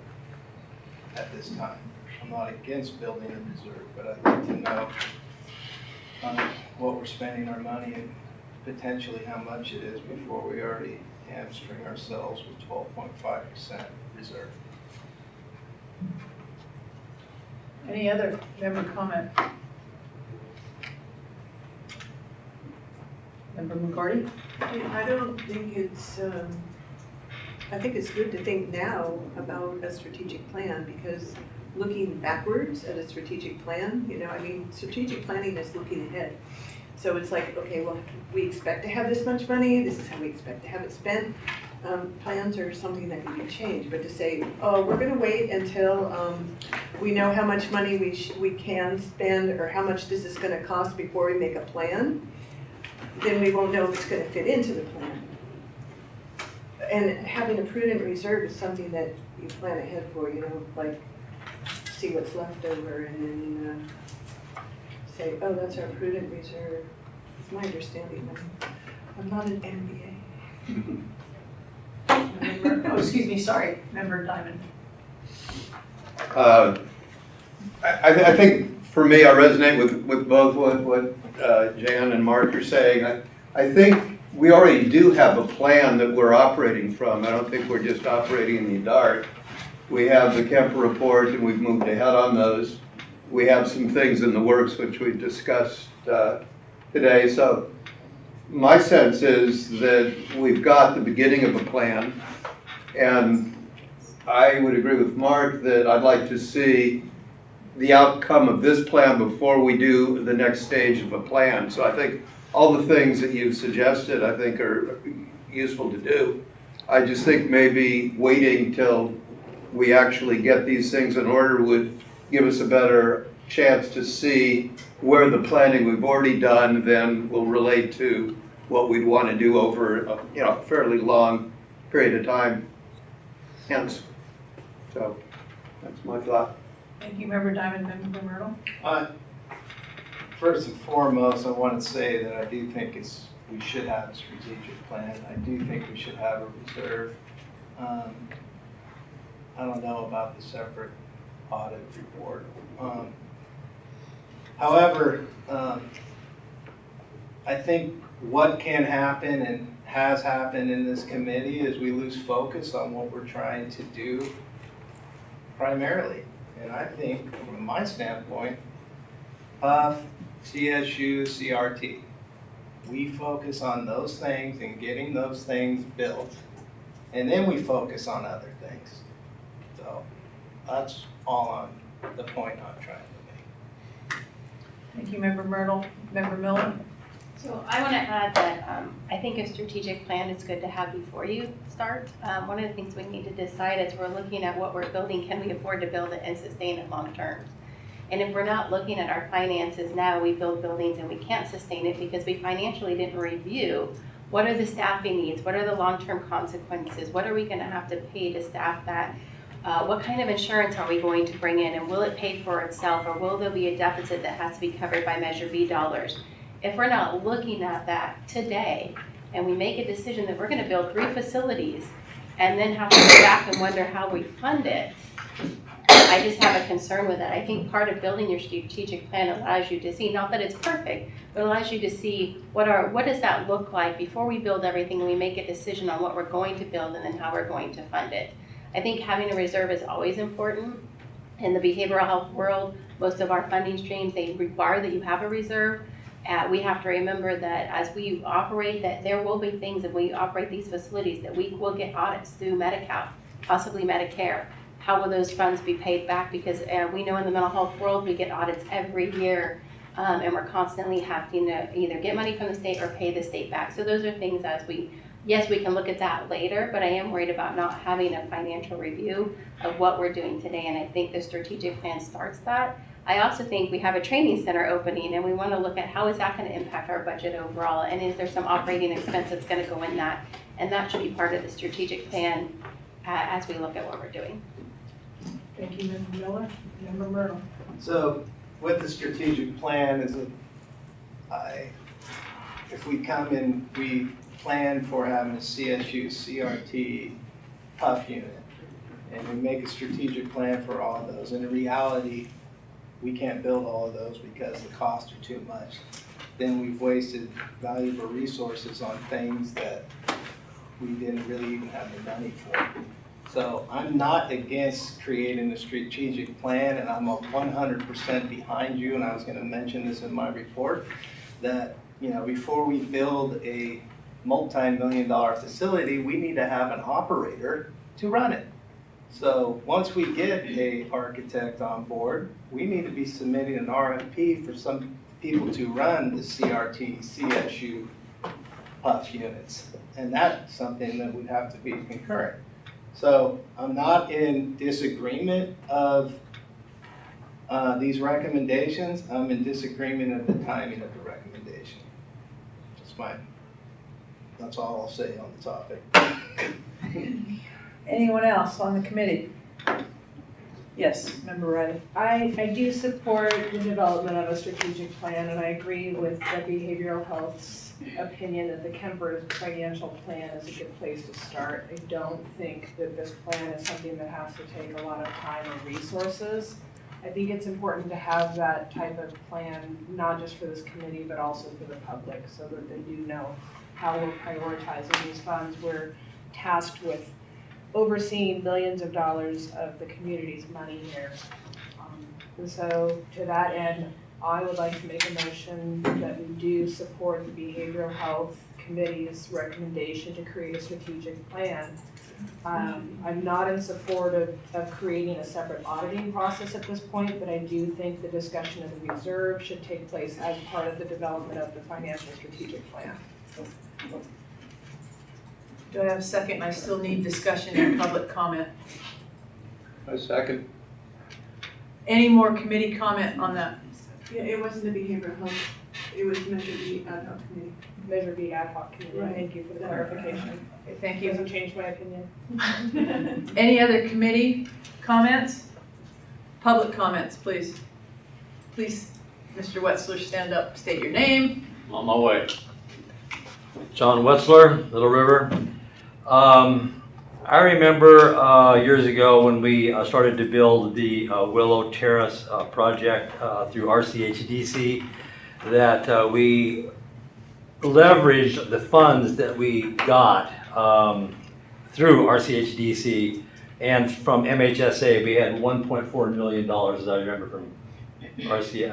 at this time. I'm not against building a reserve, but I'd like to know what we're spending our money and potentially how much it is before we already hamstring ourselves with 12.5% reserve. Any other member comment? Member McGorty? I don't think it's, I think it's good to think now about a strategic plan because looking backwards at a strategic plan, strategic planning is looking ahead. So it's like, okay, well, we expect to have this much money, this is how we expect to have it spent. Plans are something that can be changed, but to say, oh, we're gonna wait until we know how much money we can spend or how much this is gonna cost before we make a plan, then we won't know if it's gonna fit into the plan. And having a prudent reserve is something that you plan ahead for, like see what's left over and then say, oh, that's our prudent reserve. It's my understanding. I'm not an MBA. Oh, excuse me, sorry, Member Diamond. I think for me, I resonate with both what Jan and Mark are saying. I think we already do have a plan that we're operating from. I don't think we're just operating in the dark. We have the Kemper report and we've moved ahead on those. We have some things in the works which we discussed today. So my sense is that we've got the beginning of a plan, and I would agree with Mark that I'd like to see the outcome of this plan before we do the next stage of a plan. So I think all the things that you've suggested, I think are useful to do. I just think maybe waiting till we actually get these things in order would give us a better chance to see where the planning we've already done then will relate to what we'd want to do over a fairly long period of time. Hence, so that's my thought. Thank you, Member Diamond. Member Myrtle? First and foremost, I want to say that I do think we should have a strategic plan. I do think we should have a reserve. I don't know about the separate audit report. However, I think what can happen and has happened in this committee is we lose focus on what we're trying to do primarily. And I think, from my standpoint, CSU, CRT, we focus on those things and getting those things built, and then we focus on other things. So that's all on the point I'm trying to make. Thank you, Member Myrtle. Member Miller? So I want to add that I think a strategic plan is good to have before you start. One of the things we need to decide as we're looking at what we're building, can we afford to build it and sustain it long term? And if we're not looking at our finances now, we build buildings and we can't sustain it because we financially didn't review what are the staffing needs, what are the long-term consequences, what are we going to have to pay to staff that, what kind of insurance are we going to bring in, and will it pay for itself, or will there be a deficit that has to be covered by Measure B dollars? If we're not looking at that today and we make a decision that we're going to build 3 facilities and then have to go back and wonder how we fund it, I just have a concern with that. I think part of building your strategic plan allows you to see, not that it's perfect, but allows you to see what does that look like before we build everything and we make a decision on what we're going to build and then how we're going to fund it. I think having a reserve is always important. In the behavioral health world, most of our funding streams, they require that you have a reserve. We have to remember that as we operate, that there will be things that we operate these facilities that we will get audits through Medi-Cal, possibly Medicare. How will those funds be paid back? Because we know in the mental health world, we get audits every year, and we're constantly having to either get money from the state or pay the state back. So those are things yes, we can look at that later, but I am worried about not having a financial review of what we're doing today, and I think the strategic plan starts that. I also think we have a training center opening, and we want to look at how is that going to impact our budget overall, and is there some operating expense that's going to go in that, and that should be part of the strategic plan as we look at what we're doing. Thank you, Member Miller. Member Myrtle? So with the strategic plan, if we come in, we plan for having a CSU, CRT, PUF unit, and we make a strategic plan for all of those. And in reality, we can't build all of those because the costs are too much. Then we've wasted valuable resources on things that we didn't really even have the money for. So I'm not against creating a strategic plan, and I'm 100% behind you, and I was going to mention this in my report, that before we build a multi-million-dollar facility, we need to have an operator to run it. So once we get an architect on board, we need to be submitting an RFP for some people to run the CRT, CSU, PUF units. And that's something that would have to be concurrent. So I'm not in disagreement of these recommendations. I'm in disagreement of the timing of the recommendation. That's all I'll say on the topic. Anyone else on the committee? Yes, Member Riley. I do support the development of a strategic plan, and I agree with the behavioral health's opinion that the Kemper financial plan is a good place to start. I don't think that this plan is something that has to take a lot of time or resources. I think it's important to have that type of plan, not just for this committee, but also for the public, so that they do know how we're prioritizing these funds. We're tasked with overseeing billions of dollars of the community's money here. And so to that end, I would like to make a motion that we do support the Behavioral Health Committee's recommendation to create a strategic plan. I'm not in support of creating a separate auditing process at this point, but I do think the discussion of the reserve should take place as part of the development of the financial strategic plan. Do I have a second? I still need discussion and public comment. A second. Any more committee comment on that? Yeah, it wasn't the behavioral health, it was Measure B ad hoc committee. Measure B ad hoc committee. Right. Thank you for the clarification. Okay, thank you. Doesn't change my opinion. Any other committee comments? Public comments, please. Please Mr. Wetzler stand up, state your name. On my way. John Wetzler, Little River. I remember years ago when we started to build the Willow Terrace project through RCHDC, that we leveraged the funds that we got through RCHDC and from MHSA. We had $1.4 million, as I remember,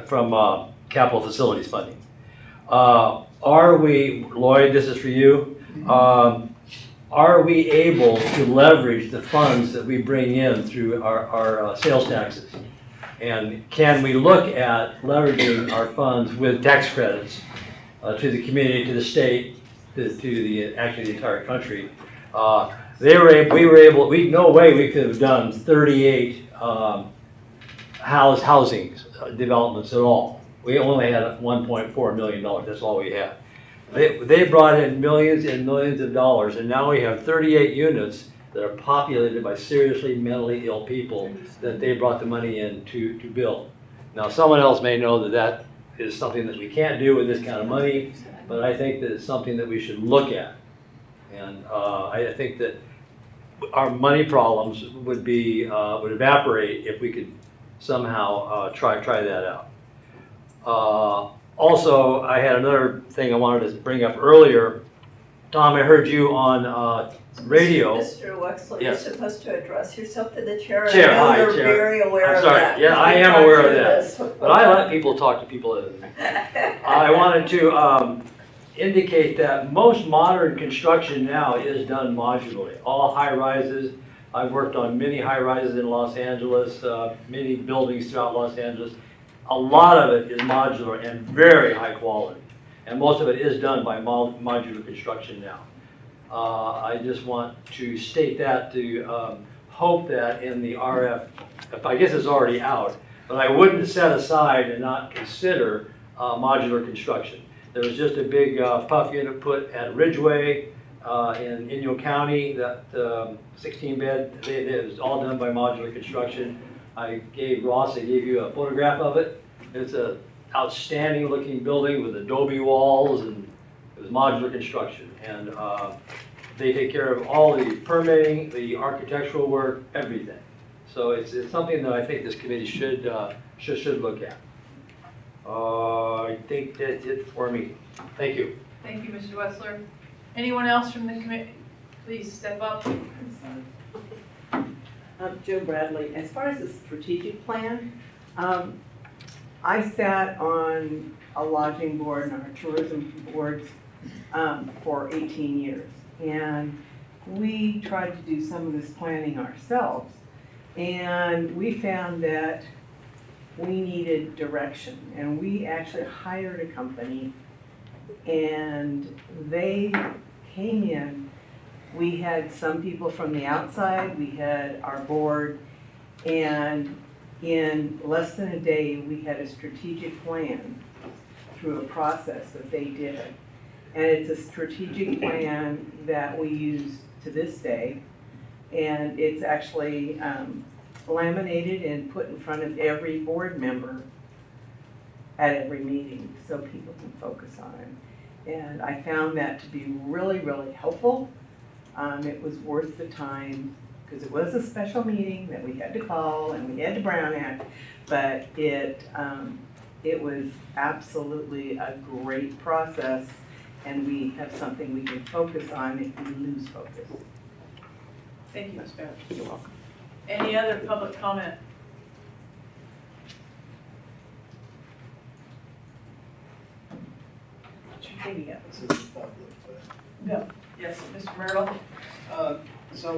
from capital facilities funding. Are we, Lloyd, this is for you, are we able to leverage the funds that we bring in through our sales taxes? And can we look at leveraging our funds with tax credits to the community, to the state, to the actually the entire country? We no way we could have done 38 housing developments at all. We only had $1.4 million. That's all we had. They brought in millions and millions of dollars, and now we have 38 units that are populated by seriously mentally ill people that they brought the money in to build. Now, someone else may know that that is something that we can't do with this kind of money, but I think that it's something that we should look at. And I think that our money problems would evaporate if we could somehow try that out. Also, I had another thing I wanted to bring up earlier. Tom, I heard you on radio. Mr. Wexler, Yes. you're supposed to address yourself to the chair. Chair, I know hi, you're Chair. very aware I'm of sorry. that. Yeah, I am aware of that. But I let people talk to people other than me. I wanted to indicate that most modern construction now is done modularly. All high rises. I've worked on many high rises in Los Angeles, many buildings throughout Los Angeles. A lot of it is modular and very high quality. And most of it is done by modular construction now. I just want to state that to hope that in the RF, I guess it's already out, but I wouldn't set aside and not consider modular construction. There was just a big puff unit put at Ridgeway in Inyo County, that 16-bed, it was all done by modular construction. I gave you a photograph of it. It's an outstanding looking building with adobe walls, and it was modular construction. And they take care of all the permitting, the architectural work, everything. So it's something that I think this committee should look at. I think that's it for me. Thank you. Thank you, Mr. Wetzler. Anyone else from the committee? Please step up. Joe Bradley, as far as the strategic plan, I sat on a lodging board and our tourism boards for 18 years. And we tried to do some of this planning ourselves. And we found that we needed direction. And we actually hired a company, and they came in. We had some people from the outside, we had our board, and in less than a day, we had a strategic plan through a process that they did. And it's a strategic plan that we use to this day. And it's actually laminated and put in front of every board member at every meeting so people can focus on it. And I found that to be really, really helpful. It was worth the time because it was a special meeting that we had to call and we had to Brown Act, but it was absolutely a great process, and we have something we can focus on if we lose focus. Thank you, Ms. Barrett. You're welcome. Any other public comment? No. Yes, Mr. Myrtle? So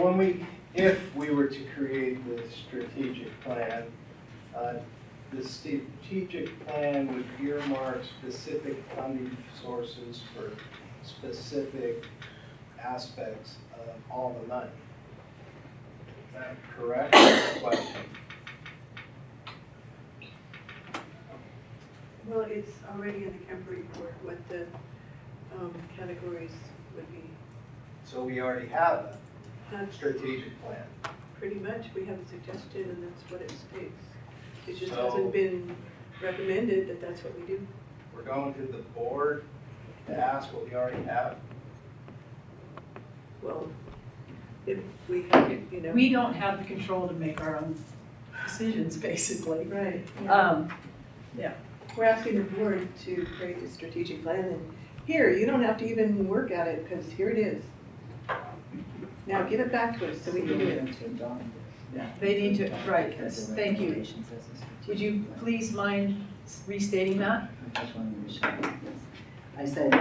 if we were to create the strategic plan, the strategic plan would earmark specific funding sources for specific aspects of all the money. Is that correct? Question. Well, it's already in the Kemper report what the categories would be. So we already have a strategic plan. Pretty much, we have a suggestion and that's what it states. It just So- hasn't been recommended that that's what we do. We're going to the board to ask what we already have. Well, if we have, you know. We don't have the control to make our own decisions, basically. Right. Yeah. We're asking the board to create a strategic plan, and here, you don't have to even work at it, because here it is. Now give it back to us so we can do it. They need to, right, thank you. Would you please mind restating that? I said,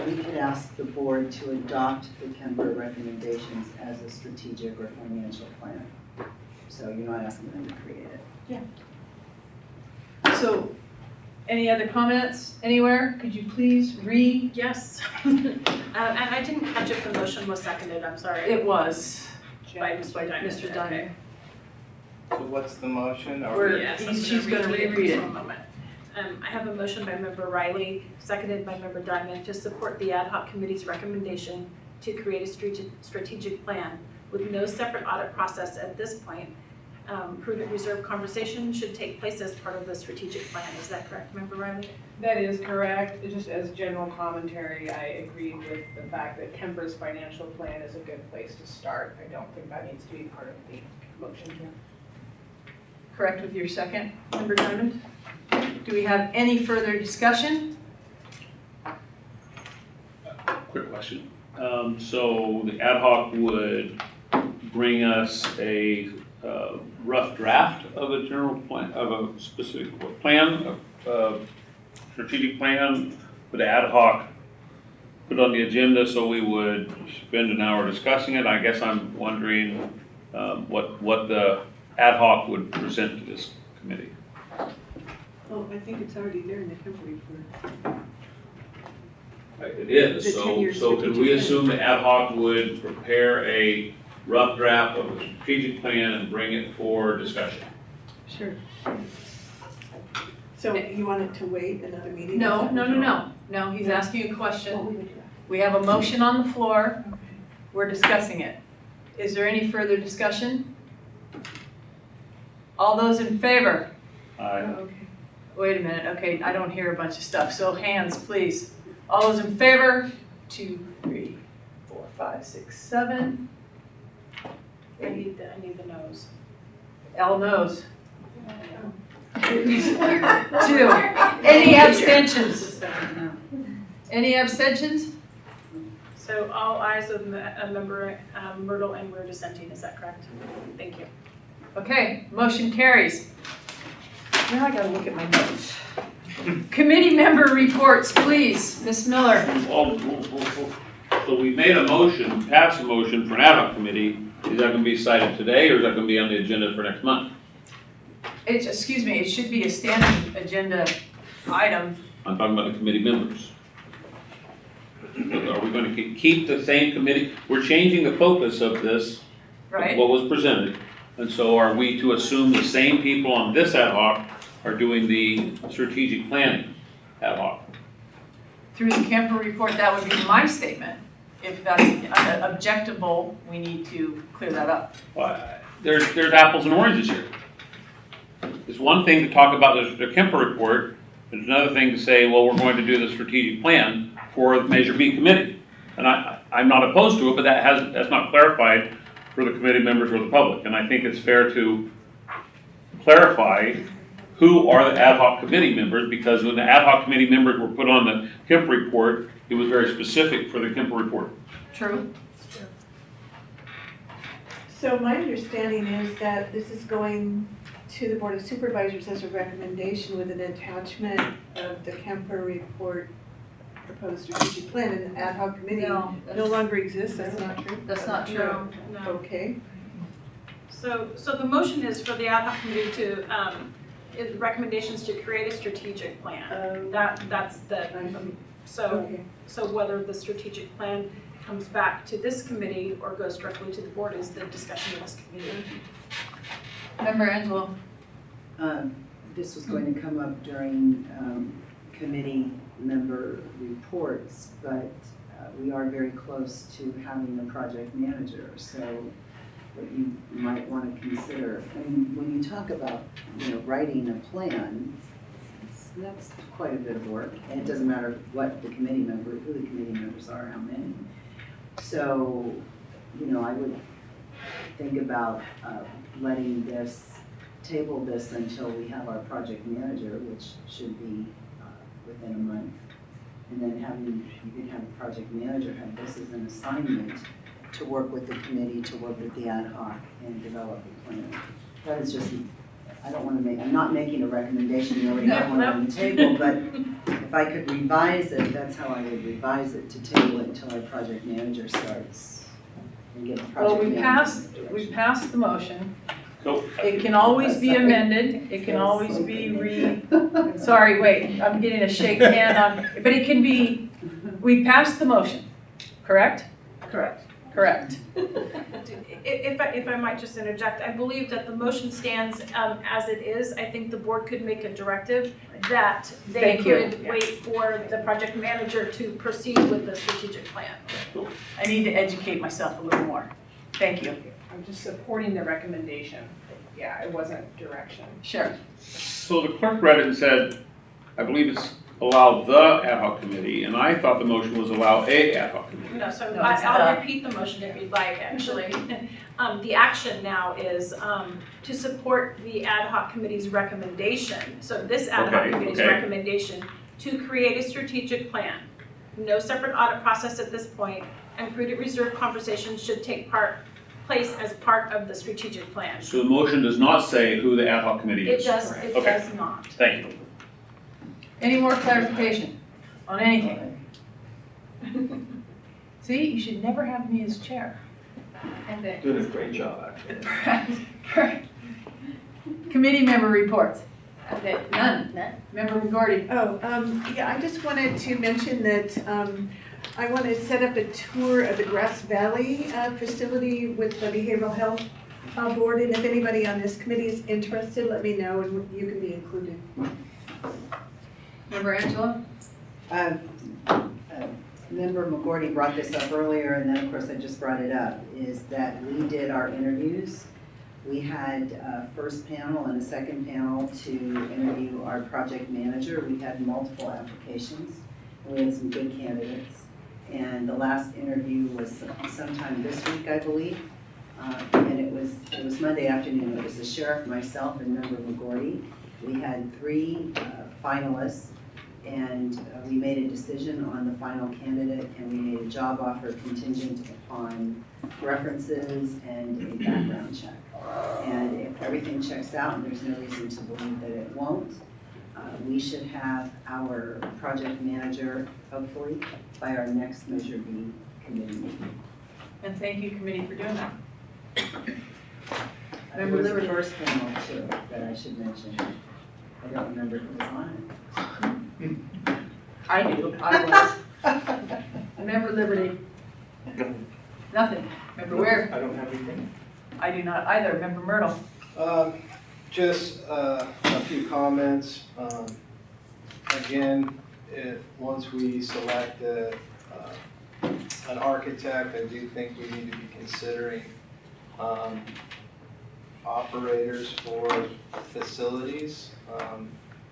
we could ask the board to adopt the Kemper recommendations as a strategic or financial plan. So you're not asking them to create it. So, any other comments anywhere? Could you please read? Yes. And I didn't catch if the motion was seconded, I'm sorry. It was. By Mr. Diamond. Mr. Diamond. Okay. So what's the motion? Are We're- we- Yes, she's gonna reread it. Just one moment. I have a motion by Member Riley, seconded by Member Diamond, to support the ad hoc committee's recommendation to create a strategic plan with no separate audit process at this point. Prudent reserve conversation should take place as part of the strategic plan. Is that correct, Member Riley? That is correct. Just as general commentary, I agree with the fact that Kemper's financial plan is a good place to start. I don't think that needs to be part of the motion here. Correct with your second, Member Diamond? Do we have any further discussion? Quick question. So the ad hoc would bring us a rough draft of a general plan, of a specific plan, strategic plan, with the ad hoc put on the agenda, so we would spend an hour discussing it. I guess I'm wondering what the ad hoc would present to this committee. Oh, I think it's already there in the Kemper report. It is, The so 10-year can we strategic assume the ad hoc would prepare a rough draft of a strategic plan and bring it for discussion? Sure. So you want it to wait another meeting? No, no, he's asking a question. We have a motion on the floor. We're discussing it. Is there any further discussion? All those in favor? Okay. Wait a minute, okay, I don't hear a bunch of stuff, so hands, please. All those in favor? 2, 3, 4, 5, 6, 7. I need the no's. L knows. 2. Any abstentions? Any abstentions? So all ayes of Member Myrtle, and we're dissenting, is that correct? Thank you. Okay, motion carries. Now I gotta look at my notes. Committee member reports, please. Ms. Miller. So we made a motion, passed a motion for an ad hoc committee. Is that gonna be cited today, or is that gonna be on the agenda for next month? Excuse me, it should be a standing agenda item. I'm talking about the committee members. Are we gonna keep the same committee? We're changing the focus of this, Right. what was presented. And so are we to assume the same people on this ad hoc are doing the strategic planning ad hoc? Through the Kemper report, that would be my statement. If that's objectable, we need to clear that up. Well, there's apples and oranges here. It's one thing to talk about the Kemper report, there's another thing to say, well, we're going to do the strategic plan for the Measure B committee. And I'm not opposed to it, but that's not clarified for the committee members or the public. And I think it's fair to clarify who are the ad hoc committee members, because when the ad hoc committee members were put on the Kemper report, it was very specific for the Kemper report. True. So my understanding is that this is going to the Board of Supervisors as a recommendation with an attachment of the Kemper report proposed strategic plan, and the ad hoc committee No, no longer exists. That's not true? That's not true. No. Okay. So the motion is for the ad hoc committee to, recommendations to create a strategic plan. That's the, Okay. so whether the strategic plan comes back to this committee or goes directly to the board is the discussion of this committee. Member Angelo. This was going to come up during committee member reports, but we are very close to having a project manager. So what you might want to consider. I mean, when you talk about, writing a plan, that's quite a bit of work, and it doesn't matter what the committee member, who the committee members are, how many. So, I would think about table this until we have our project manager, which should be within a month. And then you can have the project manager have this as an assignment to work with the committee, to work with the ad hoc and develop a plan. That is just, I'm not making a recommendation, you already have one on the table, but if I could revise it, that's how I would revise it, to table it until our project manager starts and give the Well, project manager. we passed the motion. So, It can always be amended, it can always be sorry, wait, I'm getting a shake hand on, but it can be, we passed the motion, correct? Correct. Correct. If I might just interject, I believe that the motion stands as it is. I think the board could make a directive that they Thank you. could wait for the project manager to proceed with the strategic plan. I need to educate myself a little more. Thank you. I'm just supporting the recommendation. Yeah, it wasn't direction. Sure. so the clerk read it and said, I believe it's allow the ad hoc committee, and I thought the motion was allow a ad hoc committee. No, so No, it's I'll the- repeat the motion if you'd like, actually. The action now is to support the ad hoc committee's recommendation. So this ad hoc Okay, committee's okay. recommendation to create a strategic plan. No separate audit process at this point, and credit reserve conversations should take place as part of the strategic plan. So the motion does not say who the ad hoc committee It is. does Okay. not. Thank you. Any more clarification on anything? See, you should never have me as chair. And then, Doing a great job, actually. Committee member reports. okay, None. Member McGordy. Yeah, I just wanted to mention that I want to set up a tour of the Grass Valley facility with the Behavioral Health Board, and if anybody on this committee is interested, let me know and you can be included. Member Angela. Member McGordy brought this up earlier, and then of course I just brought it up, is that we did our interviews. We had a first panel and a second panel to interview our project manager. We had multiple applications, and we had some good candidates. And the last interview was sometime this week, I believe. And it was Monday afternoon. It was the sheriff, myself, and Member McGordy. We had 3 finalists, and we made a decision on the final candidate, and we made a job offer contingent upon references and a background check. And if everything checks out, and there's no reason to believe that it won't, we should have our project manager, hopefully, by our next Measure B committee meeting. And thank you, committee, for doing that. It Member was the Liberty. first panel too, that I should mention. I don't remember who was on it. I do, I was. Member Liberty. Nothing. Member Ware. I don't have anything. I do not either. Member Myrtle. Just a few comments. Again, once we select an architect, I do think we need to be considering operators for facilities,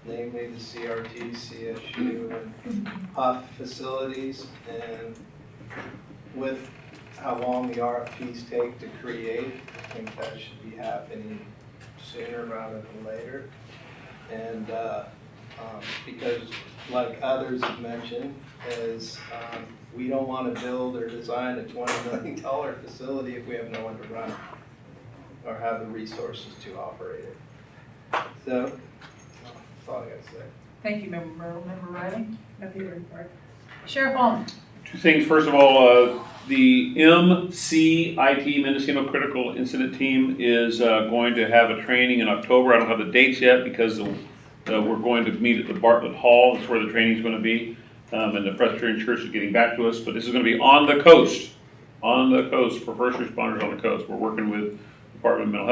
namely the CRT, CSU, and HUF facilities. And with how long the RFPs take to create, I think that should be happening sooner rather than later. And because like others have mentioned, is we don't want to build or design a $20 million facility if we have no one to run it or have the resources to operate it. So that's all I got to say. Thank you, Member Myrtle. Member Riley. Nothing to report. Sheriff Holman. 2 things. First of all, the MCIT, Mendocino Critical Incident Team, is going to have a training in October. I don't have the dates yet because we're going to meet at the Bartlett Hall. That's where the training is going to be. And the Presbyterian Church is getting back to us. But this is going to be on the coast for first responders on the coast. We're working with the Department of Mental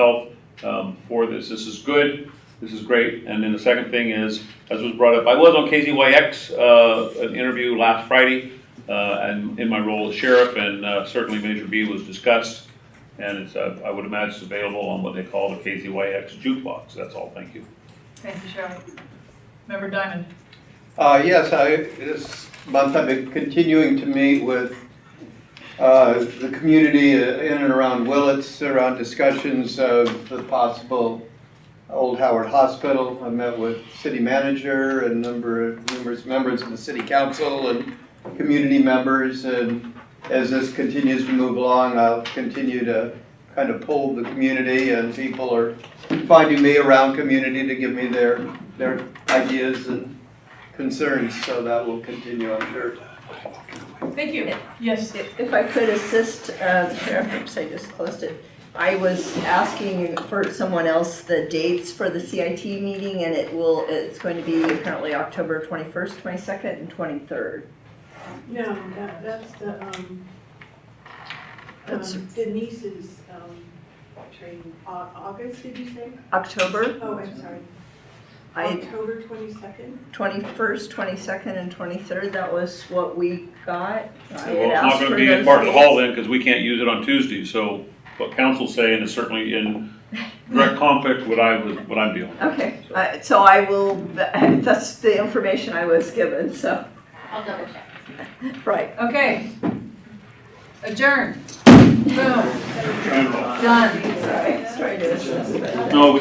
Health for this. This is good. This is great. And then the second thing is, as was brought up, I was on KZYX, an interview last Friday, and in my role as sheriff, and certainly Measure B was discussed. And it's, I would imagine it's available on what they call the KZYX jukebox. That's all, thank you. Thank you, Sheriff. Member Diamond. Yes, this month I've been continuing to meet with the community in and around Willits, around discussions of the possible Old Howard Hospital. I met with city manager and numerous members of the city council and community members. And as this continues to move along, I'll continue to kind of pull the community, and people are finding me around community to give me their ideas and concerns. So that will continue, I'm sure. Thank you. Yes. If I could assist the sheriff, oops, I just closed it. I was asking for someone else the dates for the CIT meeting, and it's going to be apparently October 21st, 22nd, and 23rd. No, that's Denise's training. August, did you say? October? Oh, I'm sorry. October 22nd? 21st, 22nd, and 23rd, that was what we got. I had Well, it's not asked gonna for be at those Barton Hall dates. then, because we can't use it on Tuesday. So what council's saying is certainly in direct conflict with what I'm dealing with. Okay, so I will, that's the information I was given, so, I'll double check. right. Okay. Adjourn. Boom. General. Done. Sorry to assist. No,